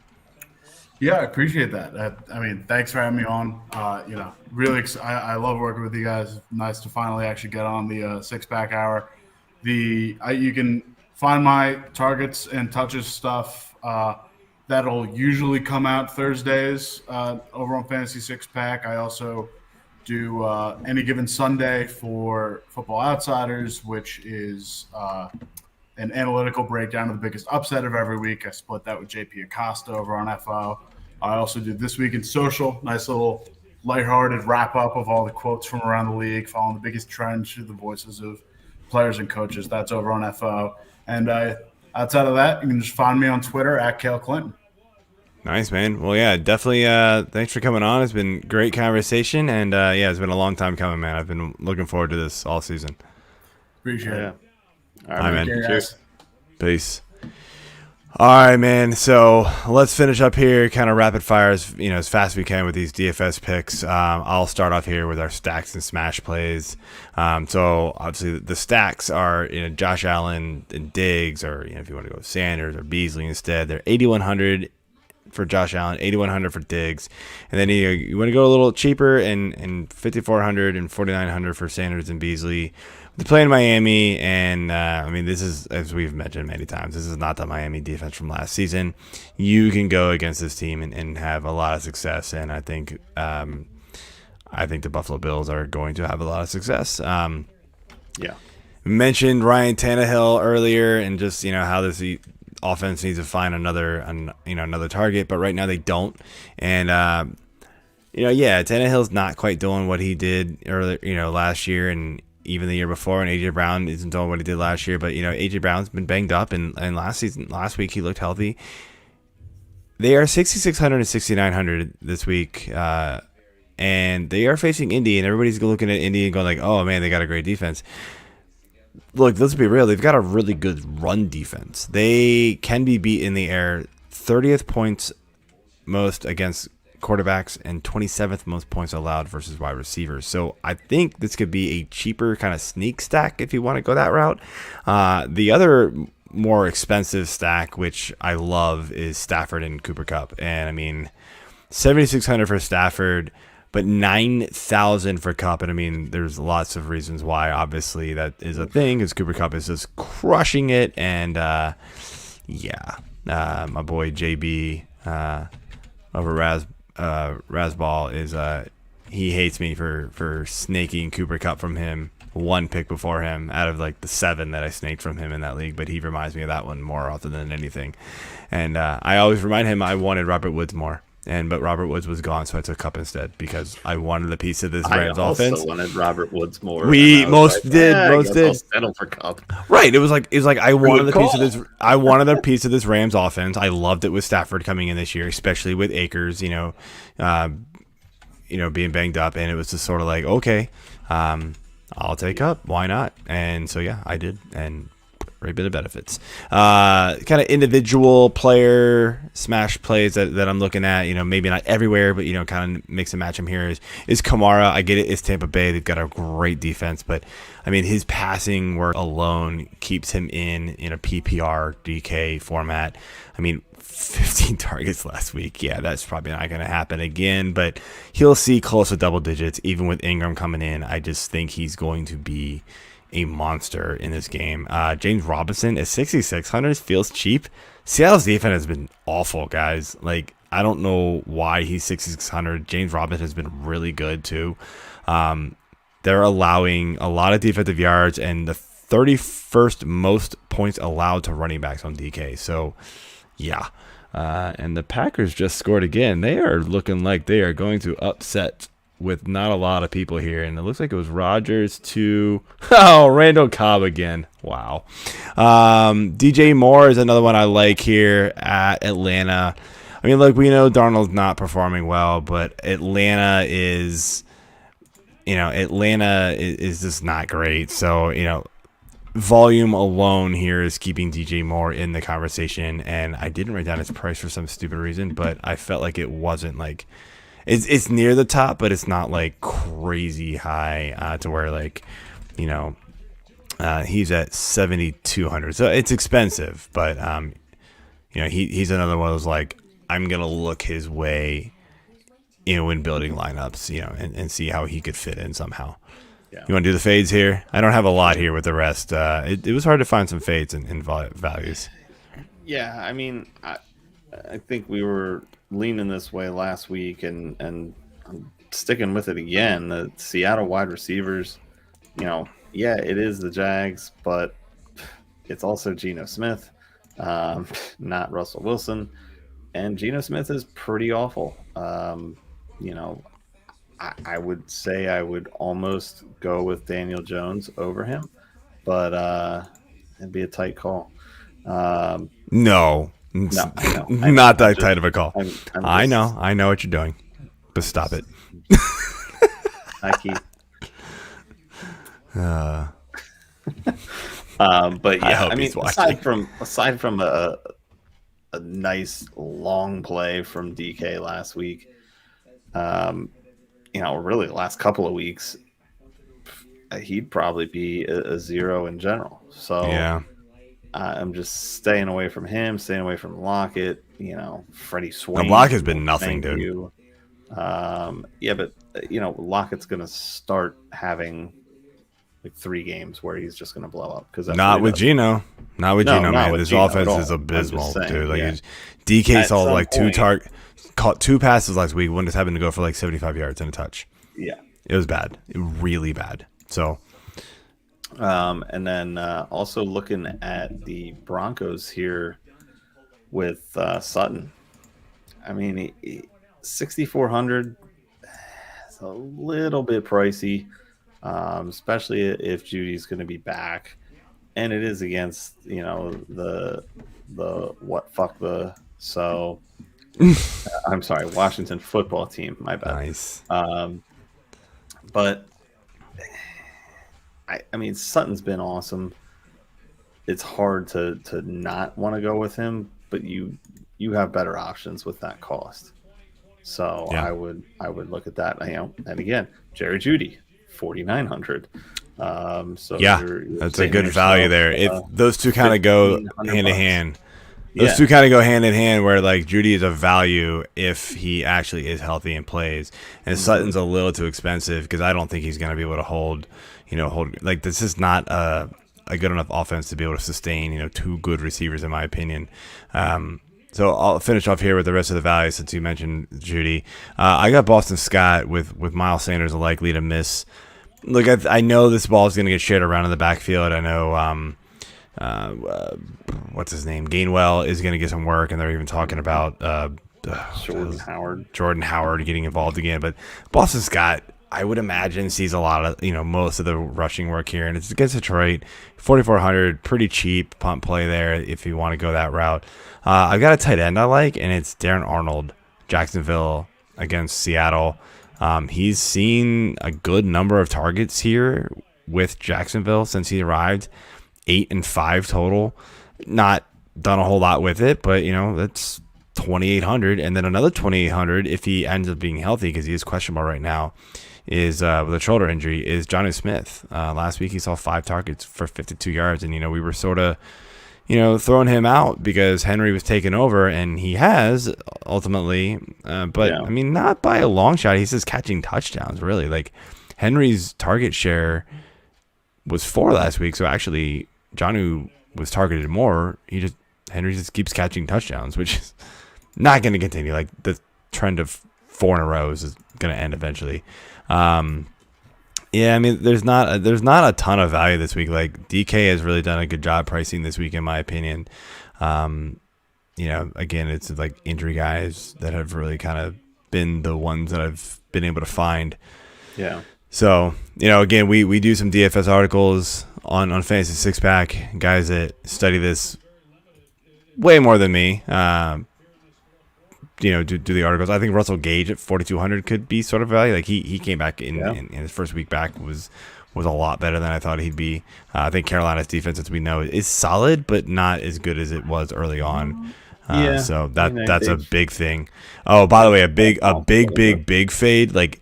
Yeah, I appreciate that. I mean, thanks for having me on. Really, I love working with you guys. Nice to finally actually get on the six-pack hour. You can find my targets and touches stuff. That'll usually come out Thursdays over on Fantasy Six Pack. I also do Any Given Sunday for Football Outsiders, which is an analytical breakdown of the biggest upset of every week. I split that with JP Acosta over on FO. I also do This Week in Social, nice little lighthearted wrap-up of all the quotes from around the league, following the biggest trends through the voices of players and coaches. That's over on FO. And outside of that, you can just find me on Twitter at Cale Clinton. Nice, man. Well, yeah, definitely. Thanks for coming on. It's been great conversation, and yeah, it's been a long time coming, man. I've been looking forward to this all season. Appreciate it. All right, man. Cheers. Peace. All right, man. So let's finish up here, kind of rapid fire as fast as we can with these DFS picks. I'll start off here with our stacks and smash plays. So obviously the stacks are Josh Allen and Diggs, or if you want to go with Sanders or Beasley instead. They're 8,100 for Josh Allen, 8,100 for Diggs, and then you want to go a little cheaper and 5,400 and 4,900 for Sanders and Beasley. They play in Miami, and I mean, this is, as we've mentioned many times, this is not the Miami defense from last season. You can go against this team and have a lot of success, and I think the Buffalo Bills are going to have a lot of success. Yeah, we mentioned Ryan Tannehill earlier, and just how this offense needs to find another target, but right now they don't, and Tannehill's not quite doing what he did earlier, last year, and even the year before, and AJ Brown isn't doing what he did last year, but AJ Brown's been banged up, and last week he looked healthy. They are 6,600 and 6,900 this week, and they are facing Indy, and everybody's looking at Indy and going like, oh man, they got a great defense. Look, let's be real, they've got a really good run defense. They can be beat in the air, 30th points most against quarterbacks and 27th most points allowed versus wide receivers. So I think this could be a cheaper kind of sneak stack if you want to go that route. The other more expensive stack, which I love, is Stafford and Cooper Kupp. And I mean, 7,600 for Stafford, but 9,000 for Kupp. And I mean, there's lots of reasons why. Obviously, that is a thing, because Cooper Kupp is just crushing it. And my boy JB over Razball is he hates me for snaking Cooper Kupp from him, one pick before him out of like the 7 that I snaked from him in that league, but he reminds me of that one more often than anything. And I always remind him I wanted Robert Woods more, but Robert Woods was gone, so I took Kupp instead because I wanted a piece of this Rams offense. I also wanted Robert Woods more. Most did. I'll settle for Kupp. Right. It was like I wanted a piece of this. I wanted a piece of this Rams offense. I loved it with Stafford coming in this year, especially with Akers, being banged up, and it was just sort of like, okay, I'll take Kupp. Why not? And so yeah, I did, and great bit of benefits. Kind of individual player smash plays that I'm looking at, maybe not everywhere, but kind of mix and match them here is Kamara. I get it, it's Tampa Bay, they've got a great defense, but I mean, his passing work alone keeps him in a PPR DK format. I mean, 15 targets last week. Yeah, that's probably not going to happen again, but he'll see close to double digits, even with Ingram coming in. I just think he's going to be a monster in this game. James Robinson at 6,600 feels cheap. Seattle's defense has been awful, guys. Like, I don't know why he's 6,600. James Robinson has been really good, too. They're allowing a lot of defensive yards and the 31st most points allowed to running backs on DK. So, yeah. And the Packers just scored again. They are looking like they are going to upset with not a lot of people here. And it looks like it was Rodgers to Randall Cobb again. Wow. DJ Moore is another one I like here at Atlanta. I mean, look, we know Darnold's not performing well, but Atlanta is just not great. So, volume alone here is keeping DJ Moore in the conversation, and I didn't write down his price for some stupid reason, but I felt like it wasn't like it's near the top, but it's not like crazy high to where he's at 7,200, so it's expensive, but he's another one of those like I'm gonna look his way, in building lineups, and see how he could fit in somehow. Yeah. You want to do the fades here? I don't have a lot here with the rest. It was hard to find some fades and values. Yeah, I mean, I think we were leaning this way last week, and I'm sticking with it again. The Seattle wide receivers, it is the Jags, but it's also Geno Smith, not Russell Wilson. And Geno Smith is pretty awful. I would say I would almost go with Daniel Jones over him, but it'd be a tight call. No, I know. Not that tight of a call. I know what you're doing, but stop it. Hi, Keith. But yeah, I mean, aside from a nice long play from DK last week, really the last couple of weeks, he'd probably be a zero in general. So yeah, I'm just staying away from him, staying away from Lockett. Freddie Swain. Lockett's been nothing, dude. But Lockett's gonna start having like 3 games where he's just gonna blow up because not with Geno, man. This offense is abysmal, dude. Like DK saw like caught 2 passes last week. One just happened to go for like 75 yards and a touch. Yeah, it was bad, really bad. So, and then also looking at the Broncos here with Sutton. I mean, 6,400. It's a little bit pricey, especially if Judy's going to be back, and it is against the I'm sorry, Washington football team. My bad. Nice. But I mean, Sutton's been awesome. It's hard to not want to go with him, but you have better options with that cost. So yeah. I would look at that. And again, Jerry Jeudy, 4,900. So yeah, that's a good value there. If those two kind of go hand in hand. Those two kind of go hand in hand where like Jeudy is a value if he actually is healthy and plays. And Sutton's a little too expensive because I don't think he's going to be able to hold like this is not a good enough offense to be able to sustain, 2 good receivers in my opinion. So I'll finish off here with the rest of the values since you mentioned Jeudy. I got Boston Scott with Miles Sanders likely to miss. Look, I know this ball is going to get shared around in the backfield. I know what's his name? Gainwell is going to get some work, and they're even talking about Jordan Howard getting involved again. But Boston Scott, I would imagine, sees a lot of most of the rushing work here, and it's against Detroit. 4,400, pretty cheap punt play there if you want to go that route. I've got a tight end I like, and it's Darren Arnold, Jacksonville against Seattle. He's seen a good number of targets here with Jacksonville since he arrived. 8 and 5 total. Not done a whole lot with it, but that's 2,800, and then another 2,800 if he ends up being healthy because he is questionable right now. Is with a shoulder injury is Jonnu Smith. Last week he saw 5 targets for 52 yards, and we were sort of throwing him out because Henry was taken over, and he has ultimately. But Yeah. I mean, not by a long shot. He's just catching touchdowns, really. Like Henry's target share was 4 last week, so actually Jonnu was targeted more. Henry just keeps catching touchdowns, which is not going to continue. Like the trend of 4 in a row is going to end eventually. Yeah, I mean, there's not a ton of value this week. Like DK has really done a good job pricing this week, in my opinion. Again, it's like injury guys that have really kind of been the ones that I've been able to find. Yeah. So, again, we do some DFS articles on Fantasy Six Pack. Guys that study this way more than me. Do the articles. I think Russell Gage at 4,200 could be sort of value. Like he came back in his first week back was a lot better than I thought he'd be. I think Carolina's defense, as we know, is solid, but not as good as it was early on. So that's a big thing. Oh, by the way, a big fade, like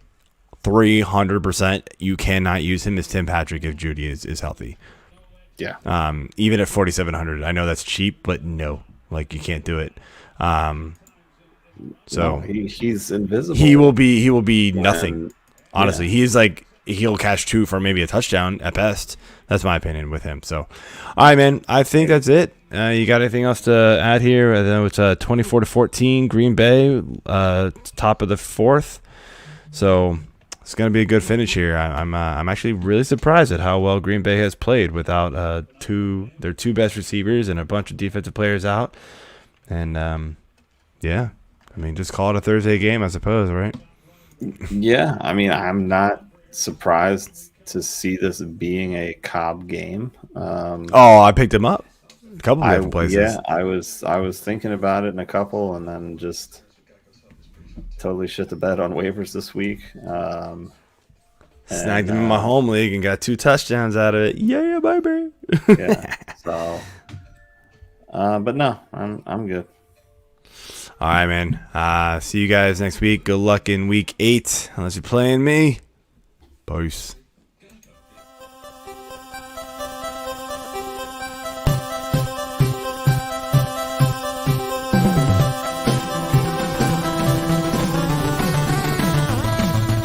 300%. You cannot use him as Tim Patrick if Judy is healthy. Yeah. Even at 4,700, I know that's cheap, but no, like you can't do it. So no, he's invisible. He will be nothing. Honestly, he'll catch 2 for maybe a touchdown at best. That's my opinion with him. So, all right, man. I think that's it. You got anything else to add here? I know it's 24-14 Green Bay, top of the 4th. So it's gonna be a good finish here. I'm actually really surprised at how well Green Bay has played without their 2 best receivers and a bunch of defensive players out. And yeah. I mean, just call it a Thursday game, I suppose, right? Yeah, I mean, I'm not surprised to see this being a Cobb game. I picked him up a couple of different places. Yeah, I was thinking about it in a couple, and then just totally shit the bed on waivers this week. Snagged him in my home league and got 2 touchdowns out of it. Yeah, baby. Yeah. So, but no, I'm good. All right, man. See you guys next week. Good luck in week 8, unless you're playing me. Peace.